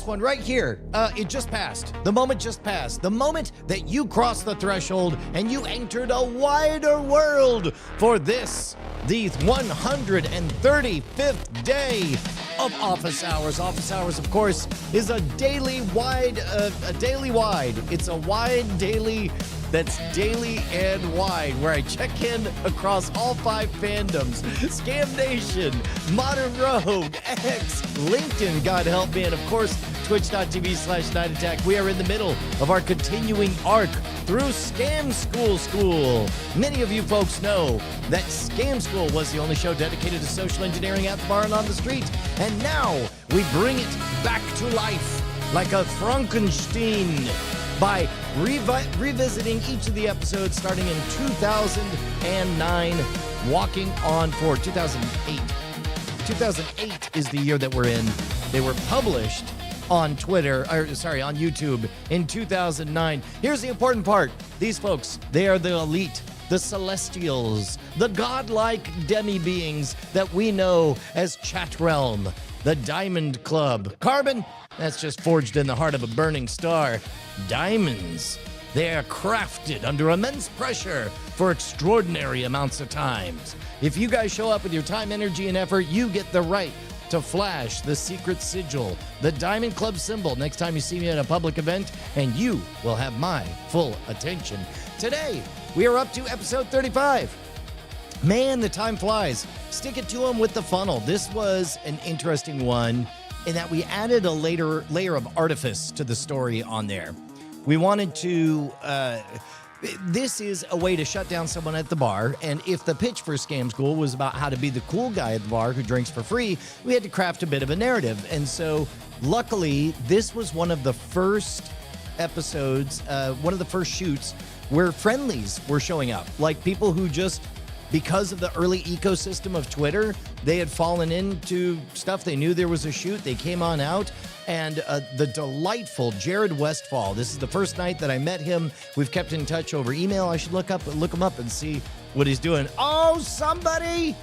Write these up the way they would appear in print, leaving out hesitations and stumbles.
one right here. It just passed. The moment just passed. The moment that you crossed the threshold and you entered a wider world for this, the 135th day of office hours. Office hours, of course, is a daily wide. It's a wide daily that's daily and wide, where I check in across all 5 fandoms: Scam Nation, Modern Rogue, X, LinkedIn, God help me, and of course, twitch.tv/Night Attack. We are in the middle of our continuing arc through Scam School. Many of you folks know that Scam School was the only show dedicated to social engineering at the bar and on the street. And now we bring it back to life like a Frankenstein by revisiting each of the episodes starting in 2009, walking on for 2008. 2008 is the year that we're in. They were published on on YouTube in 2009. Here's the important part. These folks, they are the elite, the celestials, the godlike demi-beings that we know as Chat Realm, the Diamond Club. Carbon, that's just forged in the heart of a burning star. Diamonds, they are crafted under immense pressure for extraordinary amounts of times. If you guys show up with your time, energy, and effort, you get the right to flash the secret sigil, the Diamond Club symbol, next time you see me at a public event, and you will have my full attention. Today, we are up to episode 35. Man, the time flies. Stick it to them with the funnel. This was an interesting one in that we added a layer of artifice to the story on there. We wanted to... this is a way to shut down someone at the bar, and if the pitch for Scam School was about how to be the cool guy at the bar who drinks for free, we had to craft a bit of a narrative. And so, luckily, this was one of the first episodes, one of the first shoots where friendlies were showing up, like people who just, because of the early ecosystem of Twitter, they had fallen into stuff. They knew there was a shoot. They came on out. And the delightful Jared Westfall. This is the first night that I met him. We've kept in touch over email. I should look him up and see what he's doing. Oh, somebody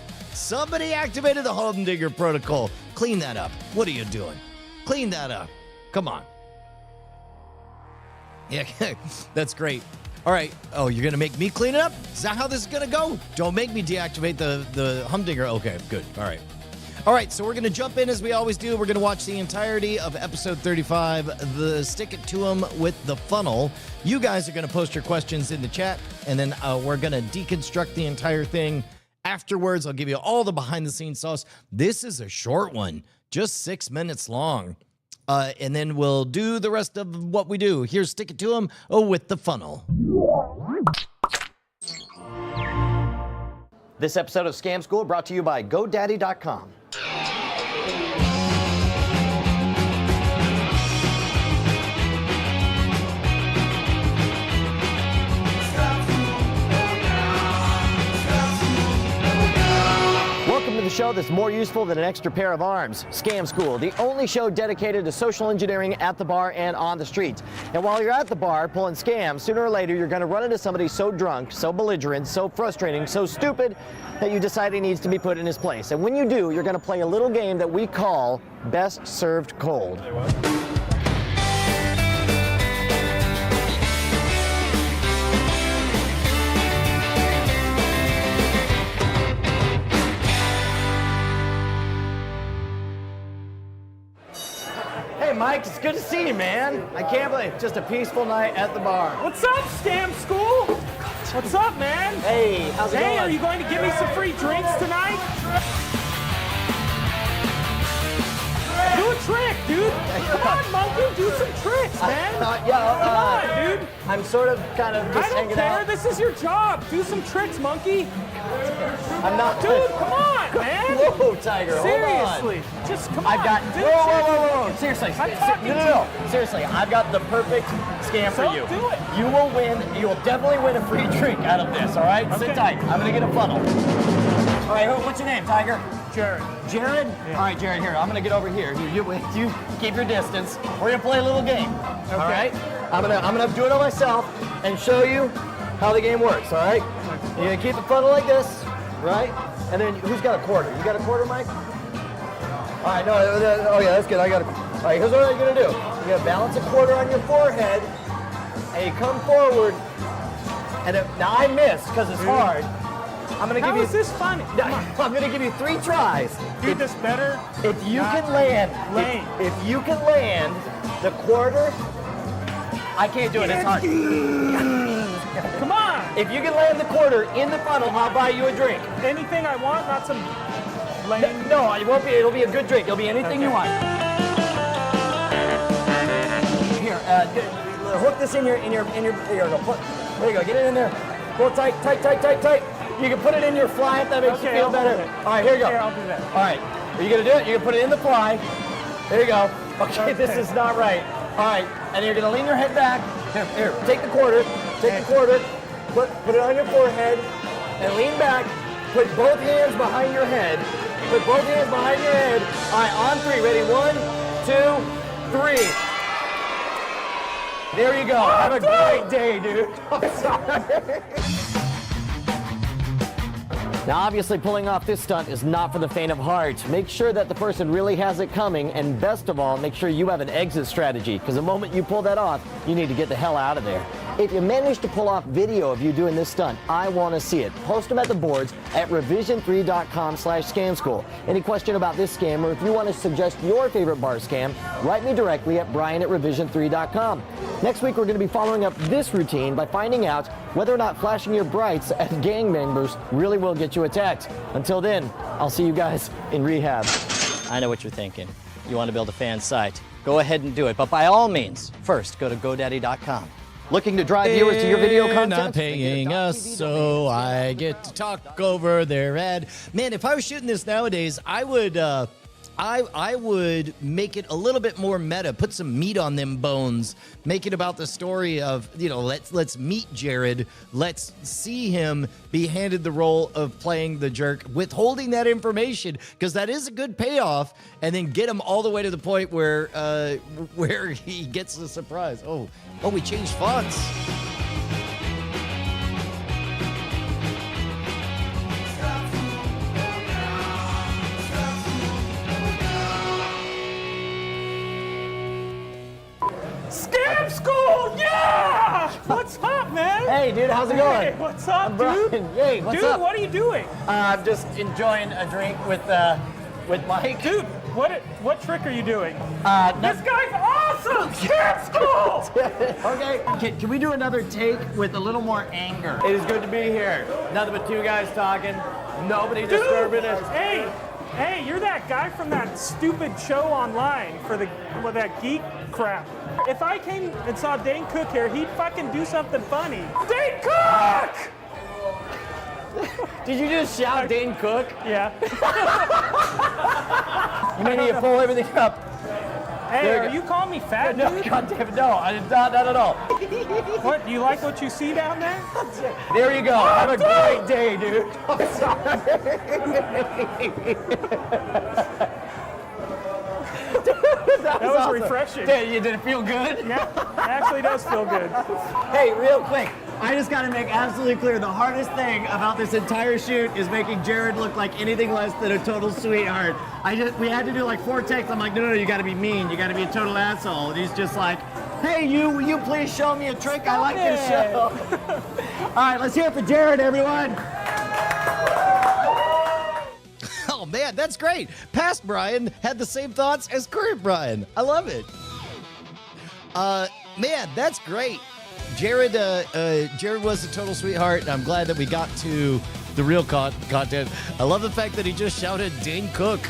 activated the Humdinger protocol. Clean that up. What are you doing? Clean that up. Come on. Yeah, that's great. All right. Oh, you're going to make me clean it up? Is that how this is going to go? Don't make me deactivate the Humdinger. Okay, good. All right. All right, so we're going to jump in as we always do. We're going to watch the entirety of episode 35, the Stick It To 'em with the funnel. You guys are going to post your questions in the chat, and then we're going to deconstruct the entire thing. Afterwards, I'll give you all the behind-the-scenes sauce. This is a short one, just 6 minutes long. And then we'll do the rest of what we do. Here's Stick It To 'em with the funnel. This episode of Scam School brought to you by GoDaddy.com. Welcome to the show that's more useful than an extra pair of arms. Scam School, the only show dedicated to social engineering at the bar and on the streets. And while you're at the bar pulling scams, sooner or later you're going to run into somebody so drunk, so belligerent, so frustrating, so stupid that you decide he needs to be put in his place. And when you do, you're going to play a little game that we call Best Served Cold. Mike, it's good to see you, man. I can't believe it's just a peaceful night at the bar. What's up, Scam School? What's up, man? Hey, how's it going? Hey, are you going to give me some free drinks tonight? Do a trick, dude. Come on, monkey, do some tricks, man. Come on, dude. I'm sort of kind of just hanging out. I don't care. This is your job. Do some tricks, monkey. I'm not. Dude, come on, man. Whoa, Tiger, seriously. Hold on. Just come I've on. got. Whoa. Seriously. No. Seriously, I've got the perfect scam for you. Do it. You will win. You will definitely win a free drink out of this. All right. Okay. Sit tight. I'm gonna get a funnel. All right. What's your name, Tiger? Jared. Jared? Yeah. All right, Jared, here. I'm going to get over here. You keep your distance. We're going to play a little game. Okay. All right? I'm gonna do it on myself and show you how the game works, all right? You're going to keep the funnel like this, right? And then who's got a quarter? You got a quarter, Mike? All right, no, oh yeah, that's good. I got a quarter. right, here's what you're gonna do. You're gonna balance a quarter on your forehead, and you come forward. And now I missed because it's hard. I'm gonna give you. How is this funny? I'm gonna give you 3 tries. Do this better. If you can land, if you can land the quarter, I can't do it. It's hard. Come on. If you can land the quarter in the funnel, I'll buy you a drink. Anything I want, not some lame. No, it won't be. It'll be a good drink. It'll be anything you want. Here, hook this in your. Here you go. There you go. Get it in there. Pull it tight, tight, tight, tight, tight. You can put it in your fly if that makes you feel better. All right, here you go. Here, I'll do that. All right, are you gonna do it? You're gonna put it in the fly. There you go. Okay, this is not right. All right, and you're gonna lean your head back. Here, take the quarter. Take the quarter. Put it on your forehead, and lean back. Put both hands behind your head. Put both hands behind your head. All right, on 3. Ready? 1, 2, 3. There you go. Have a great day, dude. I'm sorry. Now, obviously, pulling off this stunt is not for the faint of heart. Make sure that the person really has it coming, and best of all, make sure you have an exit strategy, because the moment you pull that off, you need to get the hell out of there. If you manage to pull off video of you doing this stunt, I want to see it. Post them at the boards at revision3.com/scam school. Any question about this scam, or if you want to suggest your favorite bar scam, write me directly at brian@revision3.com. Next week, we're going to be following up this routine by finding out whether or not flashing your brights at gang members really will get you attacked. Until then, I'll see you guys in rehab. I know what you're thinking. You want to build a fan site. Go ahead and do it. But by all means, first go to GoDaddy.com. Looking to drive viewers to your video content? Not paying us, so I get to talk over their ad. Man, if I was shooting this nowadays, I would make it a little bit more meta, put some meat on them bones, make it about the story of, let's meet Jared, let's see him be handed the role of playing the jerk, withholding that information, because that is a good payoff, and then get him all the way to the point where he gets the surprise. Oh, we changed fonts. Scam school, yeah! What's up, man? Hey, dude, how's it going? Hey, what's up, I'm Brian. dude? Hey, what's dude, up? what are you doing? I'm just enjoying a drink with Mike. Dude, what trick are you doing? No- This guy's awesome! Scam school! Okay, can we do another take with a little more anger? It is good to be here. Nothing but 2 guys talking. Nobody disturbing us. Hey, you're that guy from that stupid show online for that geek crap. If I came and saw Dane Cook here, he'd fucking do something funny. Dane Cook! Did you just shout Dane Cook? Yeah. You may need to pull everything up. Hey, are you calling me fat, No, dude? God damn it, no. Not at all. What, do you like what you see down there? There you go. Have a great day, dude. I'm sorry. That was awesome. refreshing. Did it feel good? Yeah, it actually does feel good. Hey, real quick. I just got to make absolutely clear, the hardest thing about this entire shoot is making Jared look like anything less than a total sweetheart. We had to do like 4 takes. I'm like, no, you got to be mean. You got to be a total asshole. And he's just like, hey, will you please show me a trick? I like this show. All right, let's hear it for Jared, everyone. Oh, man, that's great. Past Brian had the same thoughts as current Brian. I love it. Man, that's great. Jared was a total sweetheart, and I'm glad that we got to the real content. I love the fact that he just shouted Dane Cook.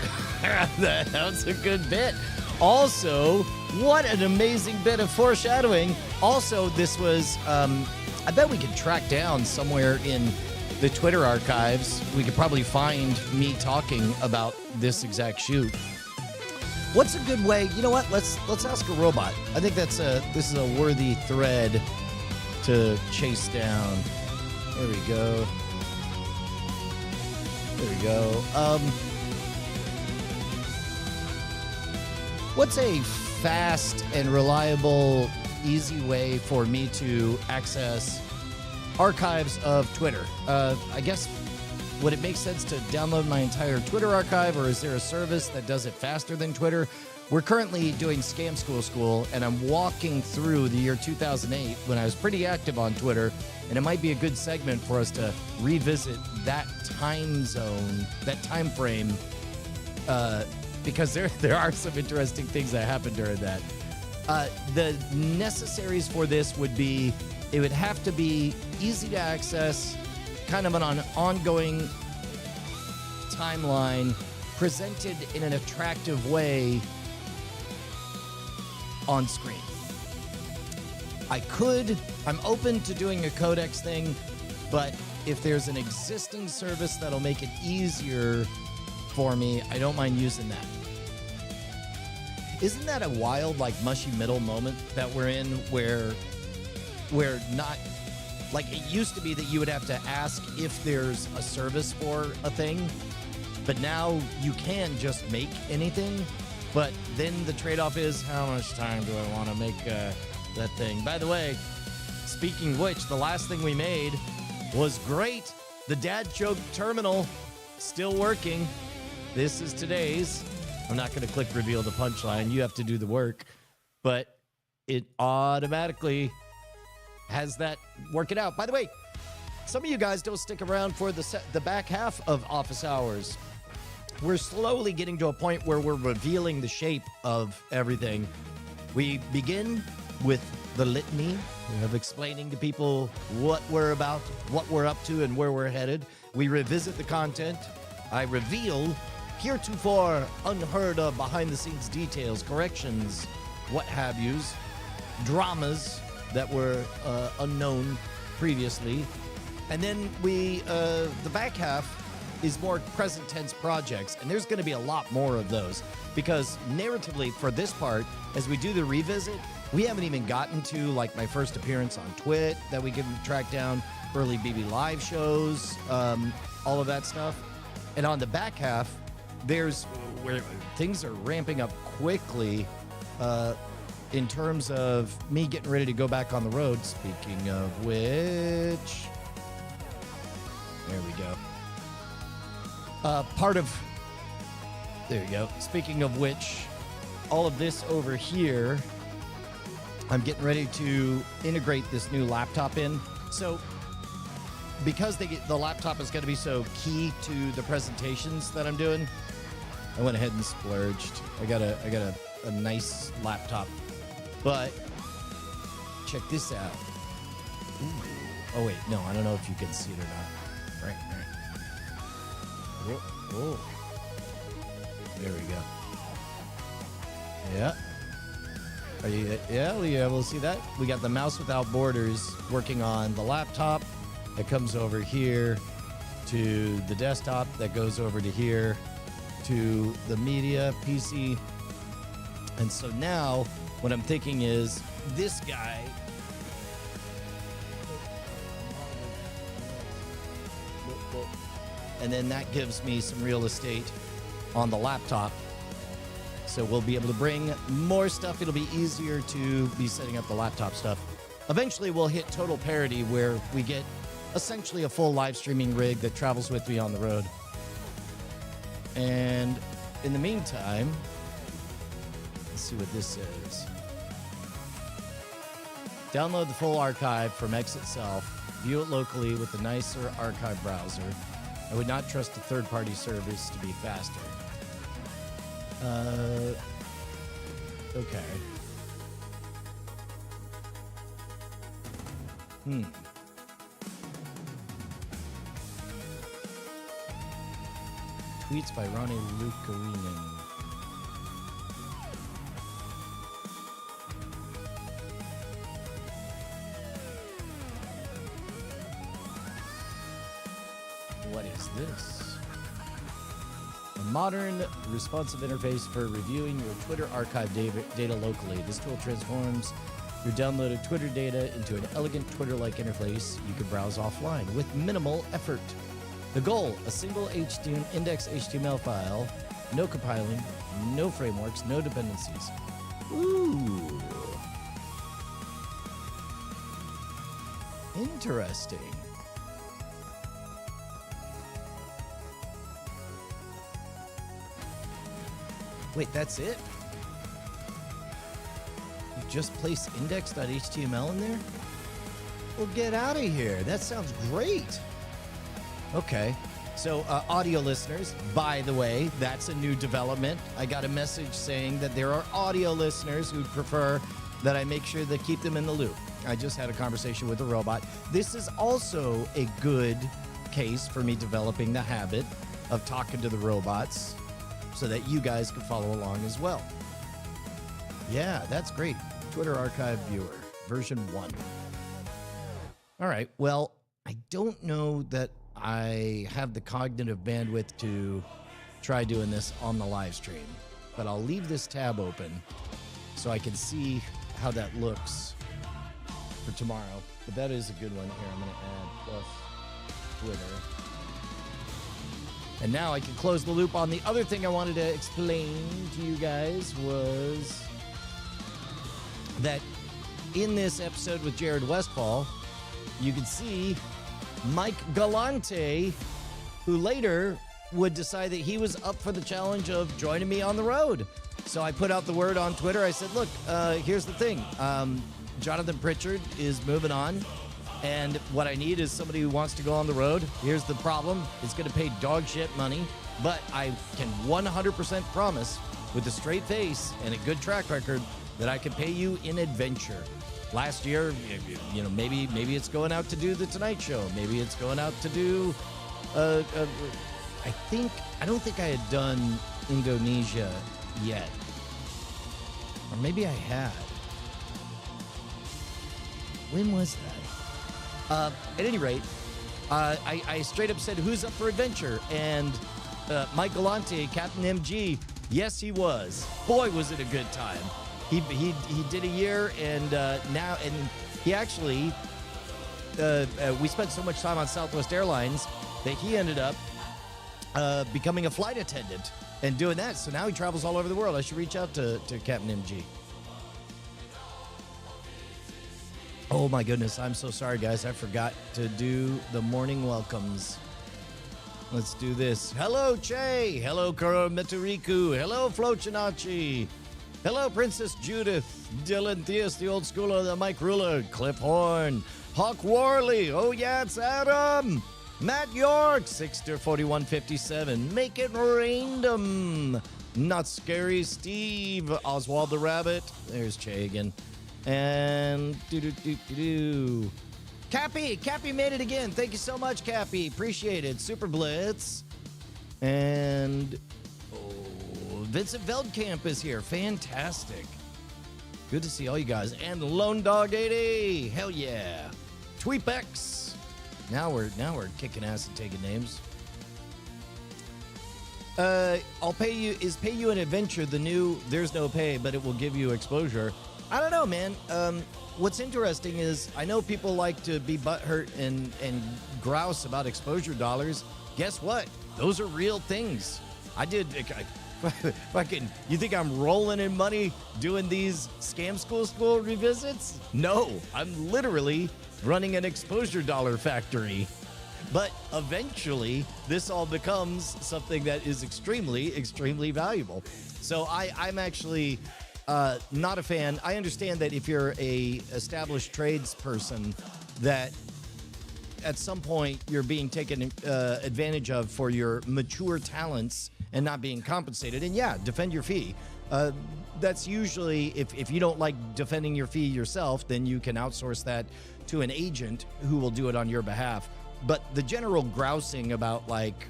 That was a good bit. Also, what an amazing bit of foreshadowing. Also, this was, I bet we could track down somewhere in the Twitter archives. We could probably find me talking about this exact shoot. What's a good way? You know what? Let's ask a robot. I think this is a worthy thread to chase down. There we go. What's a fast and reliable, easy way for me to access archives of Twitter? I guess, would it make sense to download my entire Twitter archive, or is there a service that does it faster than Twitter? we're currently doing Scam School, and I'm walking through the year 2008 when I was pretty active on Twitter, and it might be a good segment for us to revisit that time zone, that time frame, because there are some interesting things that happened during that. The necessaries for this would be, it would have to be easy to access, kind of an ongoing timeline, presented in an attractive way on screen. I'm open to doing a codex thing, but if there's an existing service that'll make it easier for me, I don't mind using that. Isn't that a wild, like, mushy middle moment that we're in where we're not, like, it used to be that you would have to ask if there's a service for a thing, but now you can just make anything, but then the trade-off is, how much time do I want to make that thing? By the way, speaking of which, the last thing we made was great. The dad joke terminal, still working. This is today's. I'm not going to click reveal the punchline. You have to do the work. But it automatically has that work it out. By the way, some of you guys don't stick around for the back half of office hours. We're slowly getting to a point where we're revealing the shape of everything. We begin with the litany of explaining to people what we're about, what we're up to, and where we're headed. We revisit the content. I reveal heretofore unheard of behind-the-scenes details, corrections, what have yous, dramas that were unknown previously. And then the back half is more present tense projects, and there's going to be a lot more of those, because narratively for this part, as we do the revisit, we haven't even gotten to, like, my first appearance on Twit that we can track down, early BB Live shows, all of that stuff. And on the back half, there's where things are ramping up quickly in terms of me getting ready to go back on the road. Speaking of which, there we go. There you go. Speaking of which, all of this over here, I'm getting ready to integrate this new laptop in. So because the laptop is going to be so key to the presentations that I'm doing, I went ahead and splurged. I got a nice laptop. But check this out. Ooh. Oh wait, no, I don't know if you can see it or not. Right. Oh. There we go. Yeah. Are you able to see that? We got the mouse without borders working on the laptop. That comes over here to the desktop. That goes over to here to the media PC. And so now what I'm thinking is this guy. And then that gives me some real estate on the laptop. So we'll be able to bring more stuff. It'll be easier to be setting up the laptop stuff. Eventually we'll hit total parity where we get essentially a full live streaming rig that travels with me on the road. And in the meantime, let's see what this says. Download the full archive from X itself. View it locally with a nicer archive browser. I would not trust a third-party service to be faster. Okay. Tweets by Ronnie Lukarinen. What is this? A modern, responsive interface for reviewing your Twitter archive data locally. This tool transforms your downloaded Twitter data into an elegant Twitter-like interface you can browse offline with minimal effort. The goal, a single index HTML file, no compiling, no frameworks, no dependencies. Ooh. Interesting. Wait, that's it? just place index.html in there? Well, get out of here. That sounds great. Okay. So, audio listeners, by the way, that's a new development. I got a message saying that there are audio listeners who'd prefer that I make sure to keep them in the loop. I just had a conversation with a robot. This is also a good case for me developing the habit of talking to the robots so that you guys can follow along as well. Yeah, that's great. Twitter Archive Viewer, version 1. All right, well, I don't know that I have the cognitive bandwidth to try doing this on the live stream, but I'll leave this tab open so I can see how that looks for tomorrow. But that is a good one here. I'm going to add plus Twitter. And now I can close the loop on the other thing I wanted to explain to you guys was that in this episode with Jared Westfall, you can see Mike Galante, who later would decide that he was up for the challenge of joining me on the road. So I put out the word on Twitter. I said, look, here's the thing. Jonathan Pritchard is moving on, and what I need is somebody who wants to go on the road. Here's the problem. It's going to pay dog shit money, but I can 100% promise with a straight face and a good track record that I can pay you in adventure. Last year, you know, maybe it's going out to do the Tonight Show. Maybe it's going out to do, I don't think I had done Indonesia yet. Or maybe I had. When was that? At any rate, I straight up said, who's up for adventure? And Mike Galante, Captain MG, yes, he was. Boy, was it a good time. He did a year, and now, and he actually, we spent so much time on Southwest Airlines that he ended up becoming a flight attendant and doing that. So now he travels all over the world. I should reach out to Captain MG. Oh my goodness, I'm so sorry, guys. I forgot to do the morning welcomes. Let's do this. Hello, Che. Hello, Kuro Mituriku. Hello, Flochinachi. Hello, Princess Judith. Dylan Theus, the old schooler, the Mike Ruler. Cliff Horn. Hawk Warley. Oh, yeah, it's Adam. Matt York, 6-4157. Make it random. Not Scary Steve. Oswald the Rabbit. There's Che again. And Cappy made it again. Thank you so much, Cappy. Appreciate it. Super Blitz. And Vincent Veldkamp is here. Fantastic. Good to see all you guys. And Lone Dog 80. Hell yeah. Tweepex. Now we're kicking ass and taking names. I'll pay you. Is pay you an adventure the new there's no pay, but it will give you exposure? I don't know, man. What's interesting is I know people like to be butthurt and grouse about exposure dollars. Guess what? Those are real things. I did. Fucking, you think I'm rolling in money doing these scam school revisits? No, I'm literally running an exposure dollar factory. But eventually, this all becomes something that is extremely, extremely valuable. So I'm actually not a fan. I understand that if you're a established tradesperson, that at some point you're being taken advantage of for your mature talents and not being compensated. And yeah, defend your fee. That's usually, if you don't like defending your fee yourself, then you can outsource that to an agent who will do it on your behalf. But the general grousing about, like,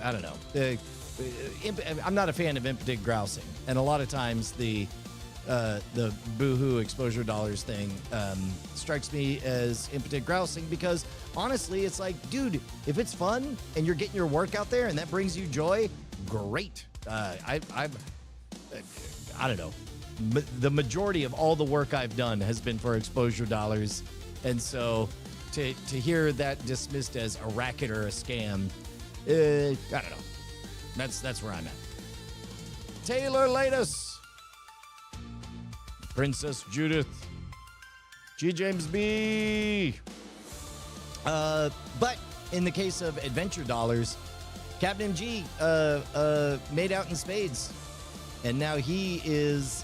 I don't know, I'm not a fan of impotent grousing. And a lot of times the boohoo exposure dollars thing strikes me as impotent grousing because honestly, it's like, dude, if it's fun and you're getting your work out there and that brings you joy, great. I don't know. But the majority of all the work I've done has been for exposure dollars. And so to hear that dismissed as a racket or a scam, I don't know. That's where I'm at. Taylor Latus. Princess Judith. G. James B. But in the case of adventure dollars, Captain MG made out in spades. And now he is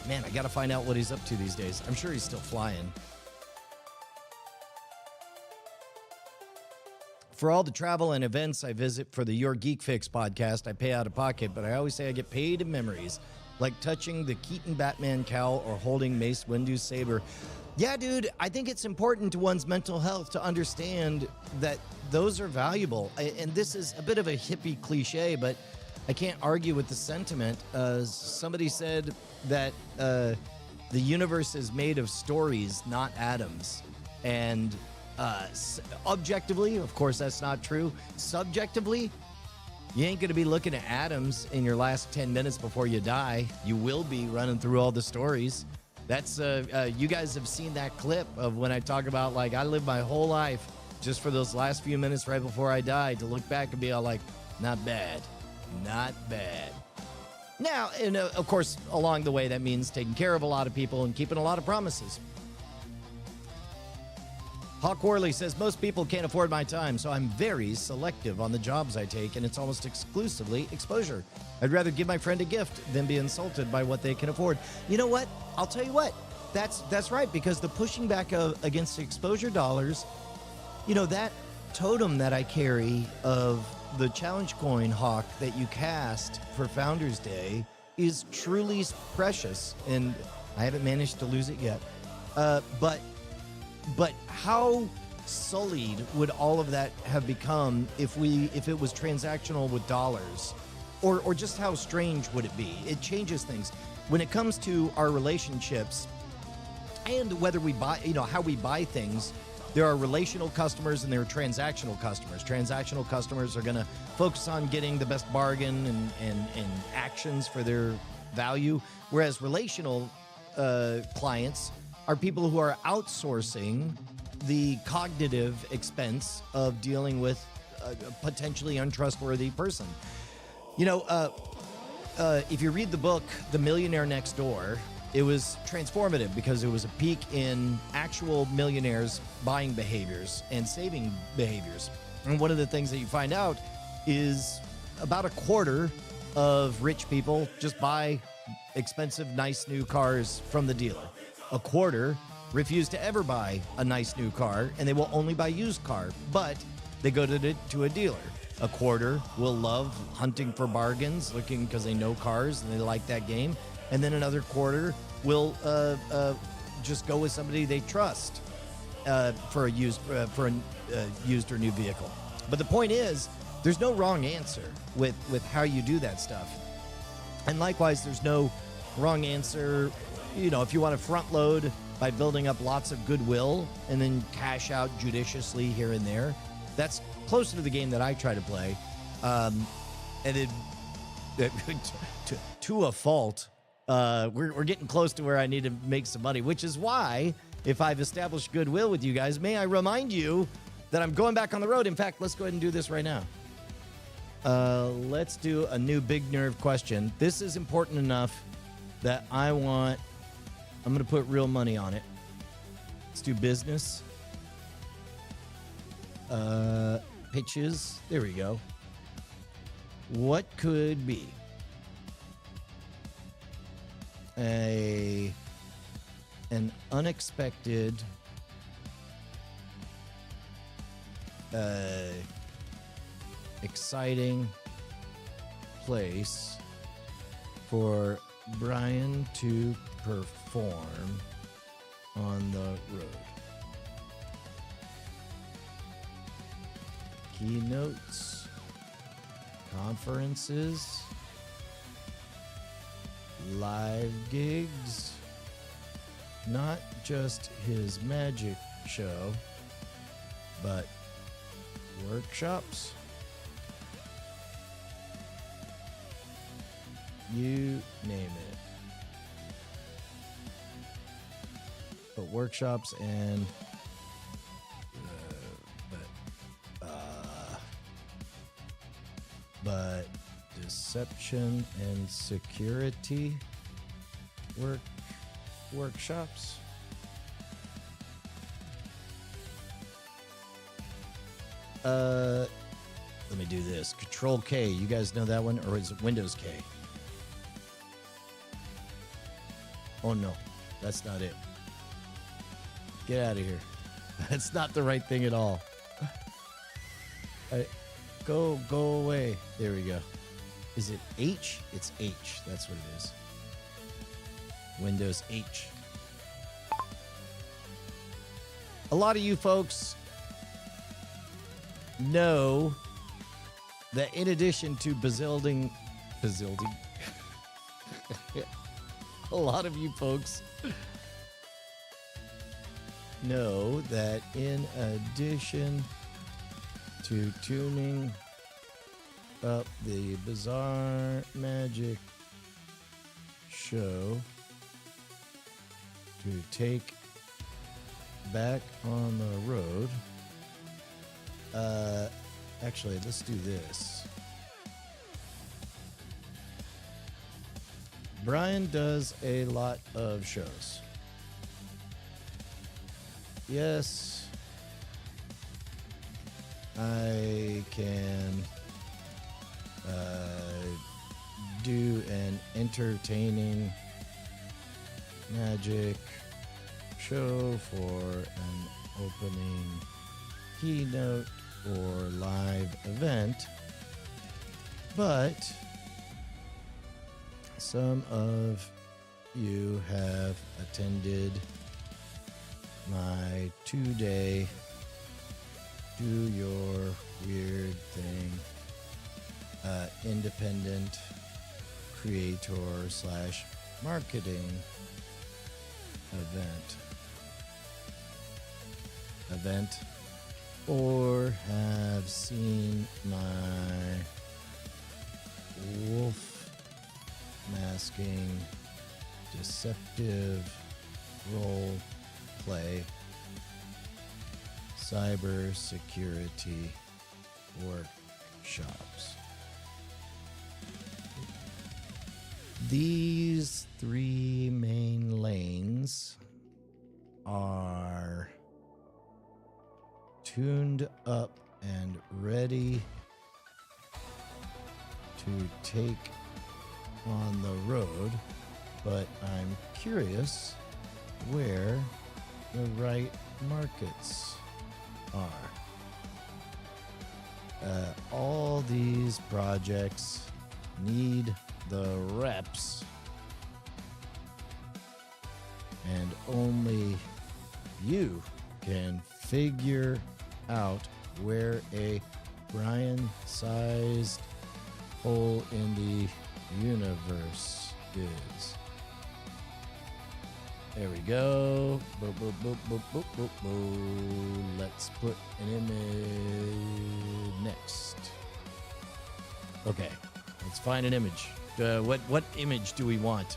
Man, I got to find out what he's up to these days. I'm sure he's still flying. For all the travel and events I visit for the Your Geek Fix podcast, I pay out of pocket, but I always say I get paid in memories, like touching the Keaton Batman cowl or holding Mace Windu's saber. Yeah, dude, I think it's important to one's mental health to understand that those are valuable. And this is a bit of a hippie cliche, but I can't argue with the sentiment. Somebody said that the universe is made of stories, not atoms. And objectively, of course, that's not true. Subjectively, you ain't going to be looking at atoms in your last 10 minutes before you die. You will be running through all the stories. That's you guys have seen that clip of when I talk about, like, I lived my whole life just for those last few minutes right before I died to look back and be all like, not bad, not bad. Now, and of course, along the way, that means taking care of a lot of people and keeping a lot of promises. Hawk Worley says, most people can't afford my time, so I'm very selective on the jobs I take, and it's almost exclusively exposure. I'd rather give my friend a gift than be insulted by what they can afford. You know what? I'll tell you what. That's right, because the pushing back against exposure dollars, you know, that totem that I carry of the challenge coin, Hawk, that you cast for Founders Day is truly precious, and I haven't managed to lose it yet. But how sullied would all of that have become if it was transactional with dollars? Or just how strange would it be? It changes things. When it comes to our relationships and whether we buy, you know, how we buy things, there are relational customers and there are transactional customers. Transactional customers are going to focus on getting the best bargain and actions for their value, whereas relational clients are people who are outsourcing the cognitive expense of dealing with a potentially untrustworthy person. You know, if you read the book, The Millionaire Next Door, it was transformative because it was a peek in actual millionaires' buying behaviors and saving behaviors. And one of the things that you find out is about a quarter of rich people just buy expensive, nice new cars from the dealer. A quarter refuse to ever buy a nice new car, and they will only buy used car, but they go to a dealer. A quarter will love hunting for bargains, looking because they know cars and they like that game. And then another quarter will just go with somebody they trust for a used or new vehicle. But the point is, there's no wrong answer with how you do that stuff. And likewise, there's no wrong answer. You know, if you want to front load by building up lots of goodwill and then cash out judiciously here and there, that's closer to the game that I try to play. And it to a fault, we're getting close to where I need to make some money, which is why, if I've established goodwill with you guys, may I remind you that I'm going back on the road. In fact, let's go ahead and do this right now. Let's do a new big nerve question. This is important enough that I'm going to put real money on it. Let's do business. Pitches. There we go. What could be an unexpected exciting place for Brian to perform on the road? Keynotes, conferences, live gigs, not just his magic show, but workshops. You name it. But workshops and but deception and security workshops. Let me do this. Control K. You guys know that one, or is it Windows K? Oh no, that's not it. Get out of here. That's not the right thing at all. Go away. There we go. Is it H? It's H. That's what it is. Windows H. A lot of you folks know that in addition to bazilding, a lot of you folks know that in addition to tuning up the Bizarre Magic show to take back on the road, actually, let's do this. Brian does a lot of shows. Yes, I can do an entertaining magic show for an opening keynote or live event, but some of you have attended my 2-day Do Your Weird Thing independent creator / marketing event, or have seen my wolf masking deceptive role play cybersecurity workshops. These 3 main lanes are tuned up and ready to take on the road, but I'm curious where the right markets are. All these projects need the reps, and only you can figure out where a Brian-sized hole in the universe is. There we go. Boop, boop, boop, boop, boop, boop, boop. Let's put an image next. Okay, let's find an image. What image do we want?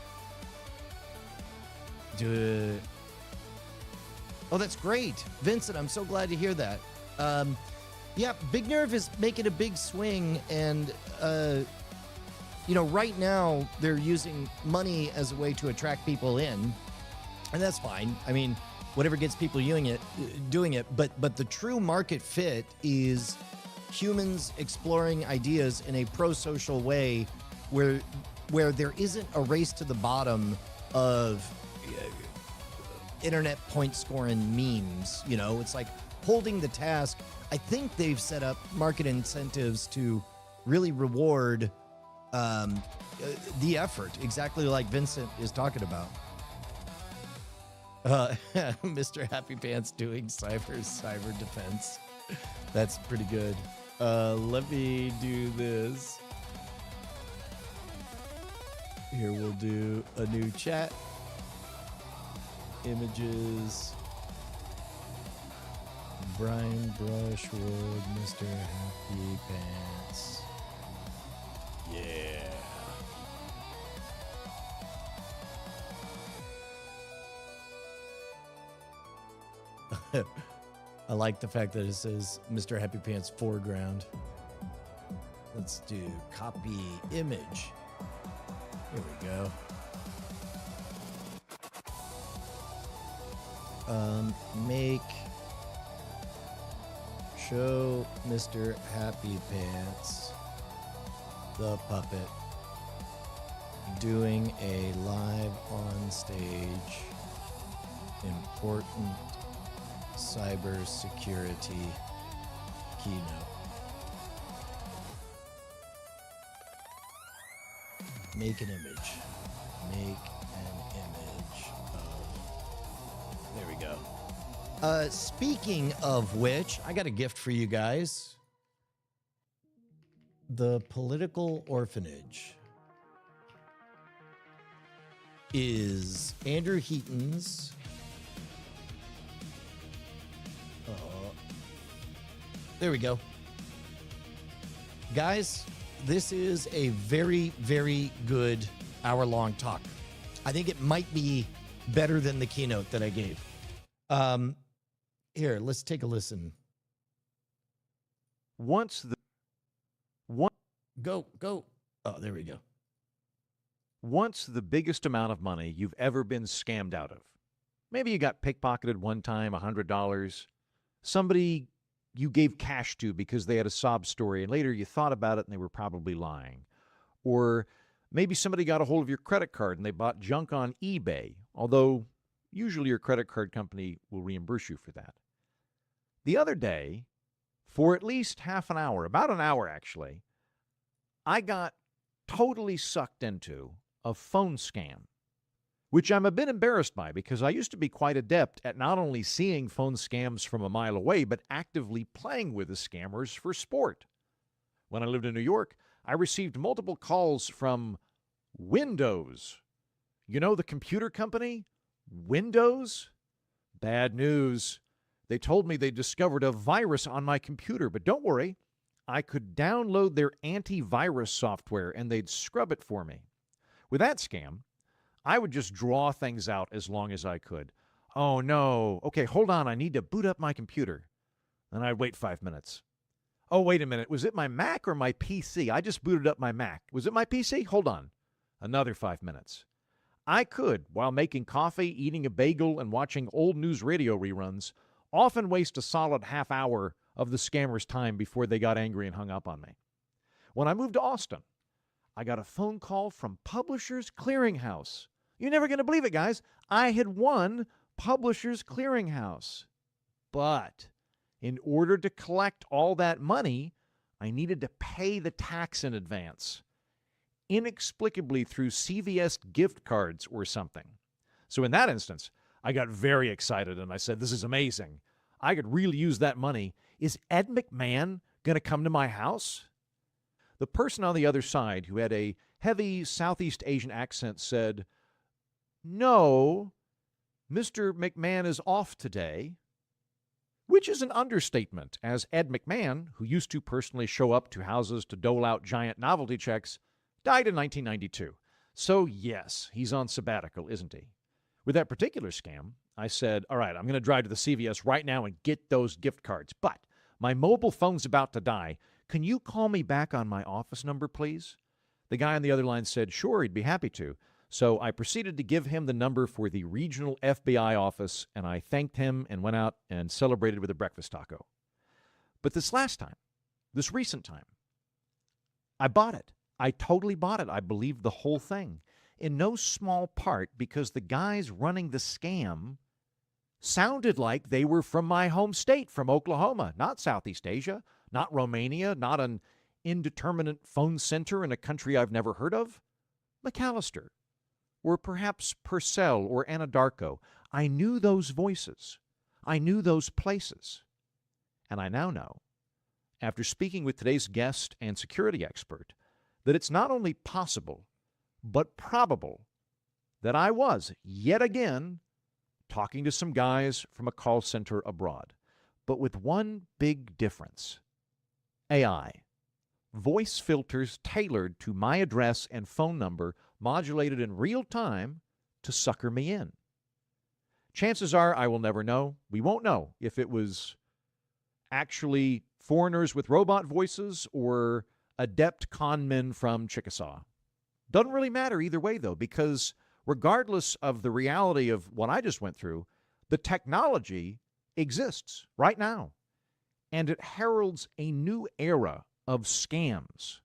Oh, that's great. Vincent, I'm so glad to hear that. Yeah, Big Nerve is making a big swing, and right now they're using money as a way to attract people in, and that's fine. I mean, whatever gets people doing it. But the true market fit is humans exploring ideas in a pro-social way, where there isn't a race to the bottom of internet point scoring memes. It's like holding the task. I think they've set up market incentives to really reward the effort, exactly like Vincent is talking about. Mr. Happy Pants doing cyber defense. That's pretty good. Let me do this. Here, we'll do a new chat. Images. Brian Brushwood, Mr. Happy Pants. Yeah. I like the fact that it says Mr. Happy Pants foreground. Let's do copy image. Here we go. Show Mr. Happy Pants the puppet doing a live on stage important cybersecurity keynote. Make an image. Make an image of. There we go. Speaking of which, I got a gift for you guys. The Political Orphanage is Andrew Heaton's there we go. Guys, this is a very, very good hour-long talk. I think it might be better than the keynote that I gave. Here, let's take a listen. Go. Oh, there we go. What's the biggest amount of money you've ever been scammed out of? Maybe you got pickpocketed one time, $100. Somebody you gave cash to because they had a sob story, and later you thought about it and they were probably lying. Or maybe somebody got a hold of your credit card and they bought junk on eBay, although usually your credit card company will reimburse you for that. The other day, for at least half an hour, about an hour actually, I got totally sucked into a phone scam, which I'm a bit embarrassed by because I used to be quite adept at not only seeing phone scams from a mile away, but actively playing with the scammers for sport. When I lived in New York, I received multiple calls from Windows. You know the computer company? Windows? Bad news. They told me they discovered a virus on my computer, but don't worry. I could download their antivirus software and they'd scrub it for me. With that scam, I would just draw things out as long as I could. Oh, no. Okay, hold on. I need to boot up my computer. Then I'd wait 5 minutes. Oh, wait a minute. Was it my Mac or my PC? I just booted up my Mac. Was it my PC? Hold on. Another 5 minutes. I could, while making coffee, eating a bagel, and watching old news radio reruns, often waste a solid half hour of the scammer's time before they got angry and hung up on me. When I moved to Austin, I got a phone call from Publishers Clearinghouse. You're never going to believe it, guys. I had won Publishers Clearinghouse. But in order to collect all that money, I needed to pay the tax in advance, inexplicably through CVS gift cards or something. So in that instance, I got very excited and I said, this is amazing. I could really use that money. Is Ed McMahon going to come to my house? The person on the other side, who had a heavy Southeast Asian accent, said, no, Mr. McMahon is off today, which is an understatement, as Ed McMahon, who used to personally show up to houses to dole out giant novelty checks, died in 1992. So yes, he's on sabbatical, isn't he? With that particular scam, I said, all right, I'm going to drive to the CVS right now and get those gift cards, but my mobile phone's about to die. Can you call me back on my office number, please? The guy on the other line said, sure, he'd be happy to. So I proceeded to give him the number for the regional FBI office, and I thanked him and went out and celebrated with a breakfast taco. But this last time, this recent time, I bought it. I totally bought it. I believed the whole thing. In no small part because the guys running the scam sounded like they were from my home state, from Oklahoma, not Southeast Asia, not Romania, not an indeterminate phone center in a country I've never heard of. McAllister, or perhaps Purcell or Anadarko. I knew those voices. I knew those places. And I now know, after speaking with today's guest and security expert, that it's not only possible, but probable that I was, yet again, talking to some guys from a call center abroad, but with one big difference. AI. Voice filters tailored to my address and phone number, modulated in real time to sucker me in. Chances are I will never know. We won't know if it was actually foreigners with robot voices or adept con men from Chickasaw. Doesn't really matter either way, though, because regardless of the reality of what I just went through, the technology exists right now, and it heralds a new era of scams,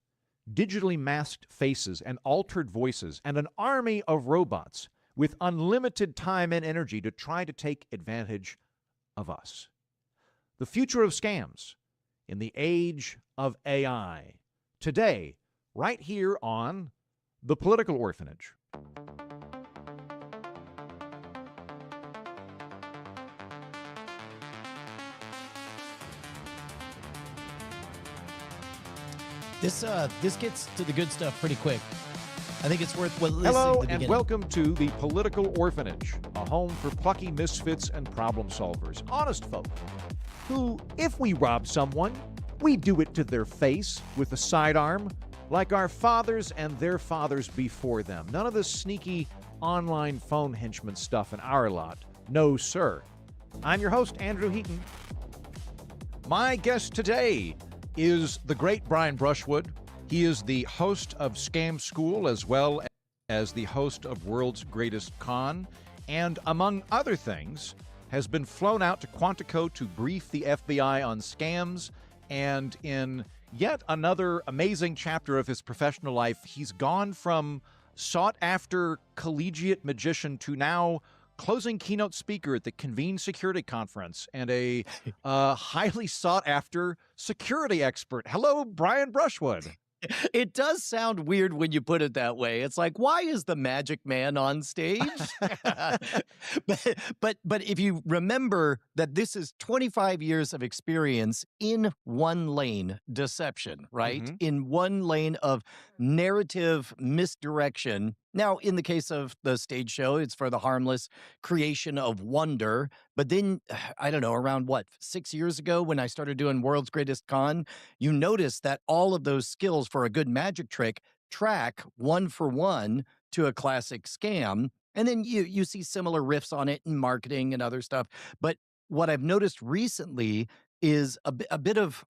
digitally masked faces and altered voices, and an army of robots with unlimited time and energy to try to take advantage of us. The future of scams in the age of AI. Today, right here on The Political Orphanage. This gets to the good stuff pretty quick. I think it's worth listening Hello to the and beginning. welcome to The Political Orphanage, a home for plucky misfits and problem solvers, honest folk, who, if we rob someone, we do it to their face with a sidearm, like our fathers and their fathers before them. None of this sneaky online phone henchman stuff in our lot. No, sir. I'm your host, Andrew Heaton. My guest today is the great Brian Brushwood. He is the host of Scam School as well as the host of World's Greatest Con, and among other things, has been flown out to Quantico to brief the FBI on scams. And in yet another amazing chapter of his professional life, he's gone from sought-after collegiate magician to now closing keynote speaker at the Convene Security Conference and a highly sought-after security expert. Hello, Brian Brushwood. It does sound weird when you put it that way. It's like, why is the magic man on stage? but if you remember that this is 25 years of experience in one lane deception, right? Mm-hmm. In one lane of narrative misdirection. Now, in the case of the stage show, it's for the harmless creation of wonder. But then, I don't know, around 6 years ago when I started doing World's Greatest Con, you notice that all of those skills for a good magic trick track one for one to a classic scam. And then you see similar riffs on it in marketing and other stuff. But what I've noticed recently is a bit of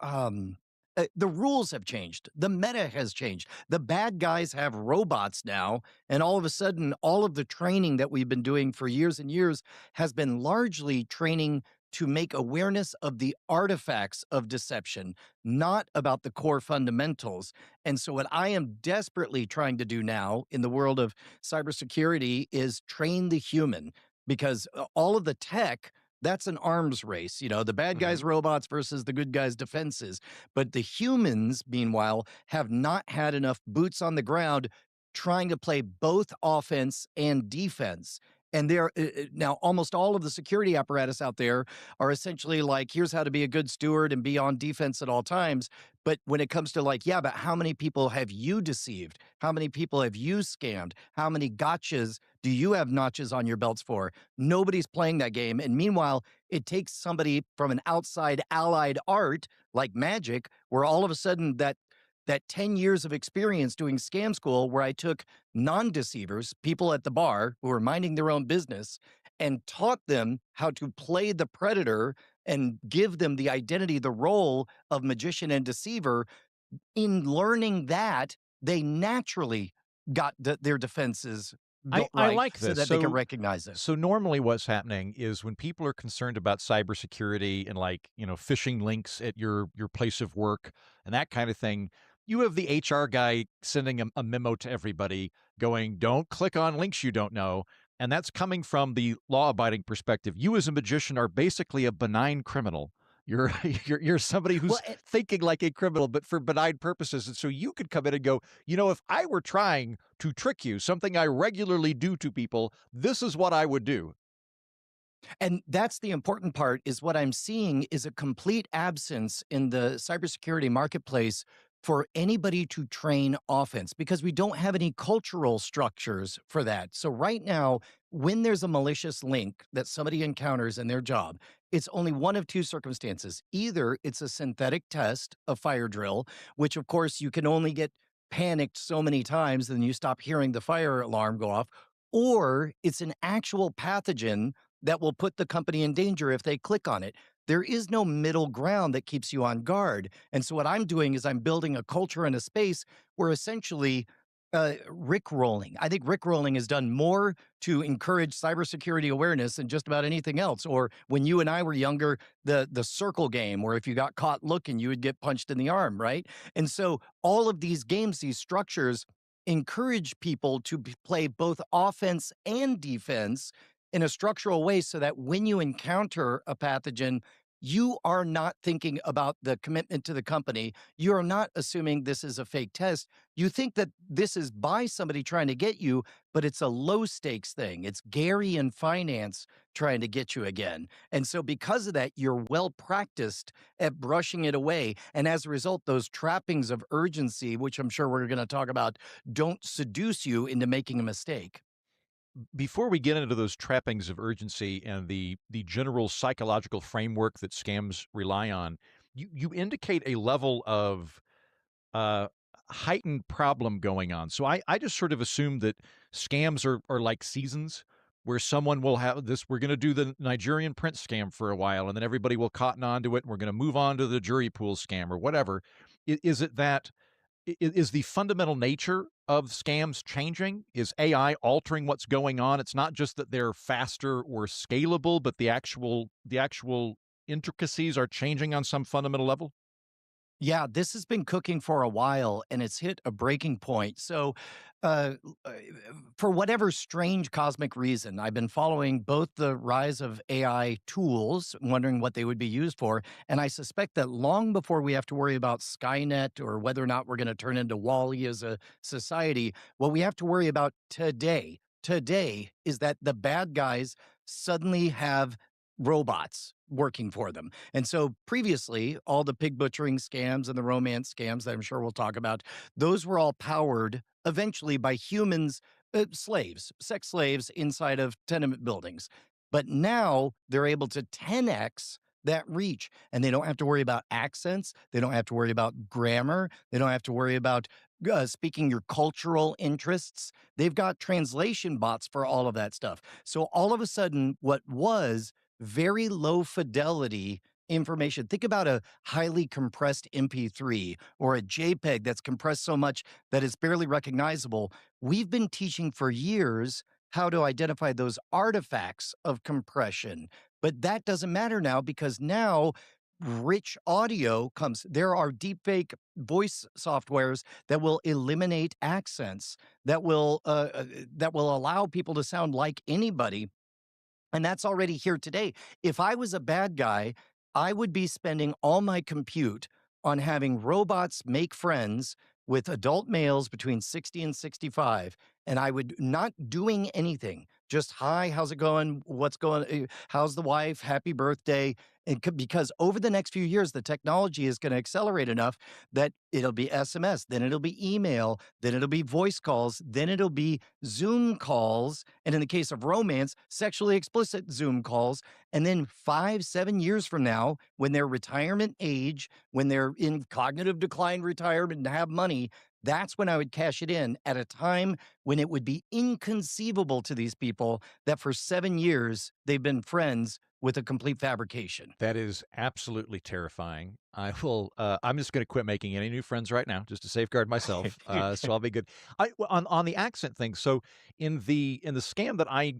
the rules have changed. The meta has changed. The bad guys have robots now. And all of a sudden, all of the training that we've been doing for years and years has been largely training to make awareness of the artifacts of deception, not about the core fundamentals. And so what I am desperately trying to do now in the world of cybersecurity is train the human, because all of the tech, that's an arms race, the bad guys' robots versus the good guys' defenses. But the humans, meanwhile, have not had enough boots on the ground trying to play both offense and defense. And they're now almost all of the security apparatus out there are essentially like, here's how to be a good steward and be on defense at all times. But when it comes to but how many people have you deceived? How many people have you scammed? How many gotchas do you have notches on your belts for? Nobody's playing that game. And meanwhile, it takes somebody from an outside allied art like magic, where all of a sudden that 10 years of experience doing scam school, where I took non-deceivers, people at the bar who were minding their own business, and taught them how to play the predator and give them the identity, the role of magician and deceiver. In learning that, they naturally got their defenses built I right like so this. that they can recognize it. So normally what's happening is when people are concerned about cybersecurity and phishing links at your place of work and that kind of thing, you have the HR guy sending a memo to everybody going, don't click on links you don't know. And that's coming from the law-abiding perspective. You as a magician are basically a benign criminal. You're somebody who's thinking like a criminal, but for benign purposes. And so you could come in and go, if I were trying to trick you, something I regularly do to people, this is what I would do. And that's the important part, is what I'm seeing is a complete absence in the cybersecurity marketplace for anybody to train offense, because we don't have any cultural structures for that. So right now, when there's a malicious link that somebody encounters in their job, it's only one of two circumstances. Either it's a synthetic test, a fire drill, which of course you can only get panicked so many times and you stop hearing the fire alarm go off, or it's an actual pathogen that will put the company in danger if they click on it. There is no middle ground that keeps you on guard. And so what I'm doing is I'm building a culture and a space where essentially Rickrolling. I think Rickrolling has done more to encourage cybersecurity awareness than just about anything else. Or when you and I were younger, the circle game, where if you got caught looking, you would get punched in the arm, right? And so all of these games, these structures, encourage people to play both offense and defense in a structural way, so that when you encounter a pathogen, you are not thinking about the commitment to the company. You are not assuming this is a fake test. You think that this is by somebody trying to get you, but it's a low stakes thing. It's Gary in finance trying to get you again. And so, because of that, you're well practiced at brushing it away. And as a result, those trappings of urgency, which I'm sure we're going to talk about, don't seduce you into making a mistake. Before we get into those trappings of urgency and the general psychological framework that scams rely on, you indicate a level of uh, heightened problem going on. So I just sort of assume that scams are like seasons, where someone will have this. We're going to do the Nigerian prince scam for a while, and then everybody will cotton on to it, and we're going to move on to the jury pool scam or whatever. Is it that? Is the fundamental nature of scams changing? Is AI altering what's going on? It's not just that they're faster or scalable, but the actual intricacies are changing on some fundamental level. Yeah, this has been cooking for a while and it's hit a breaking point. So, uh, uh, for whatever strange cosmic reason, I've been following both the rise of AI tools, wondering what they would be used for. And I suspect that long before we have to worry about Skynet or whether or not we're going to turn into Wall-E as a society, what we have to worry about today is that the bad guys suddenly have robots working for them. And so previously, all the pig butchering scams and the romance scams that I'm sure we'll talk about, those were all powered eventually by humans, slaves, sex slaves inside of tenement buildings. But now they're able to 10x that reach, and they don't have to worry about accents. They don't have to worry about grammar. They don't have to worry about speaking your cultural interests. They've got translation bots for all of that stuff. So all of a sudden, what was very low fidelity information. Think about a highly compressed MP3 or a JPEG that's compressed so much that it's barely recognizable. We've been teaching for years how to identify those artifacts of compression, but that doesn't matter now, because now rich audio comes. There are deepfake voice softwares that will eliminate accents, that will allow people to sound like anybody, and that's already here today. If I was a bad guy, I would be spending all my compute on having robots make friends with adult males between 60 and 65. And I would not doing anything. Just, hi, how's it going? What's going? How's the wife? Happy birthday. And because over the next few years, the technology is going to accelerate enough that it'll be SMS, then it'll be email, then it'll be voice calls, then it'll be Zoom calls. And in the case of romance, sexually explicit Zoom calls. And then 5, 7 years from now, when they're retirement age, when they're in cognitive decline retirement and have money, that's when I would cash it in, at a time when it would be inconceivable to these people that for 7 years they've been friends with a complete fabrication. That is absolutely terrifying. I'm just going to quit making any new friends right now, just to safeguard myself. So I'll be good. On the accent thing. So in the scam that I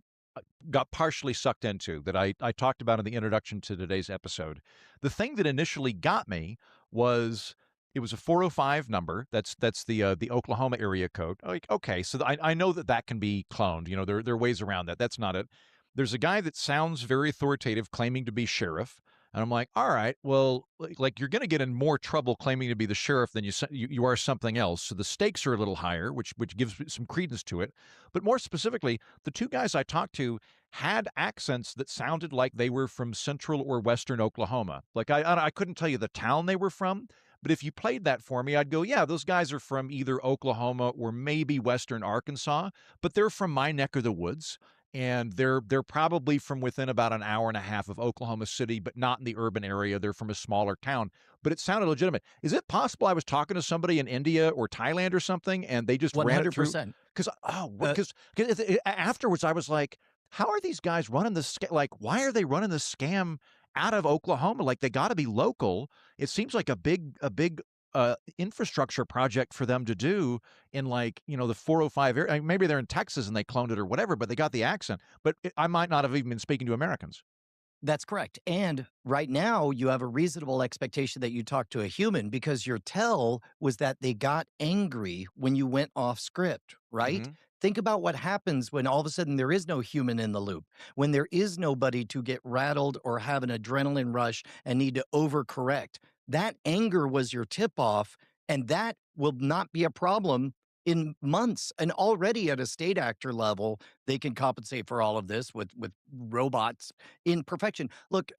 got partially sucked into, that I talked about in the introduction to today's episode, the thing that initially got me was, it was a 405 number. That's the Oklahoma area code. Like, okay, so I know that can be cloned. You know, there are ways around that. That's not it. There's a guy that sounds very authoritative, claiming to be sheriff, and I'm like, all right, well, like, you're going to get in more trouble claiming to be the sheriff than you are something else. So the stakes are a little higher, which gives some credence to it. But more specifically, the two guys I talked to had accents that sounded like they were from central or western Oklahoma. Like, I couldn't tell you the town they were from, but if you played that for me, I'd go, yeah, those guys are from either Oklahoma or maybe western Arkansas, but they're from my neck of the woods. And they're probably from within about an hour and a half of Oklahoma City, but not in the urban area. They're from a smaller town, but it sounded legitimate. Is it possible I was talking to somebody in India or Thailand or something, and they just ran it through? 100%. Because afterwards I was like, how are these guys running the scam? Like, why are they running the scam out of Oklahoma? Like, they got to be local. It seems like a big infrastructure project for them to do in like, the 405 area. Maybe they're in Texas and they cloned it or whatever, but they got the accent. But I might not have even been speaking to Americans. That's correct. And right now, you have a reasonable expectation that you talk to a human because your tell was that they got angry when you went off script, right? Mhm. Think about what happens when all of a sudden there is no human in the loop, when there is nobody to get rattled or have an adrenaline rush and need to overcorrect. That anger was your tip off, and that will not be a problem in months. And already at a state actor level, they can compensate for all of this with robots in perfection. Look,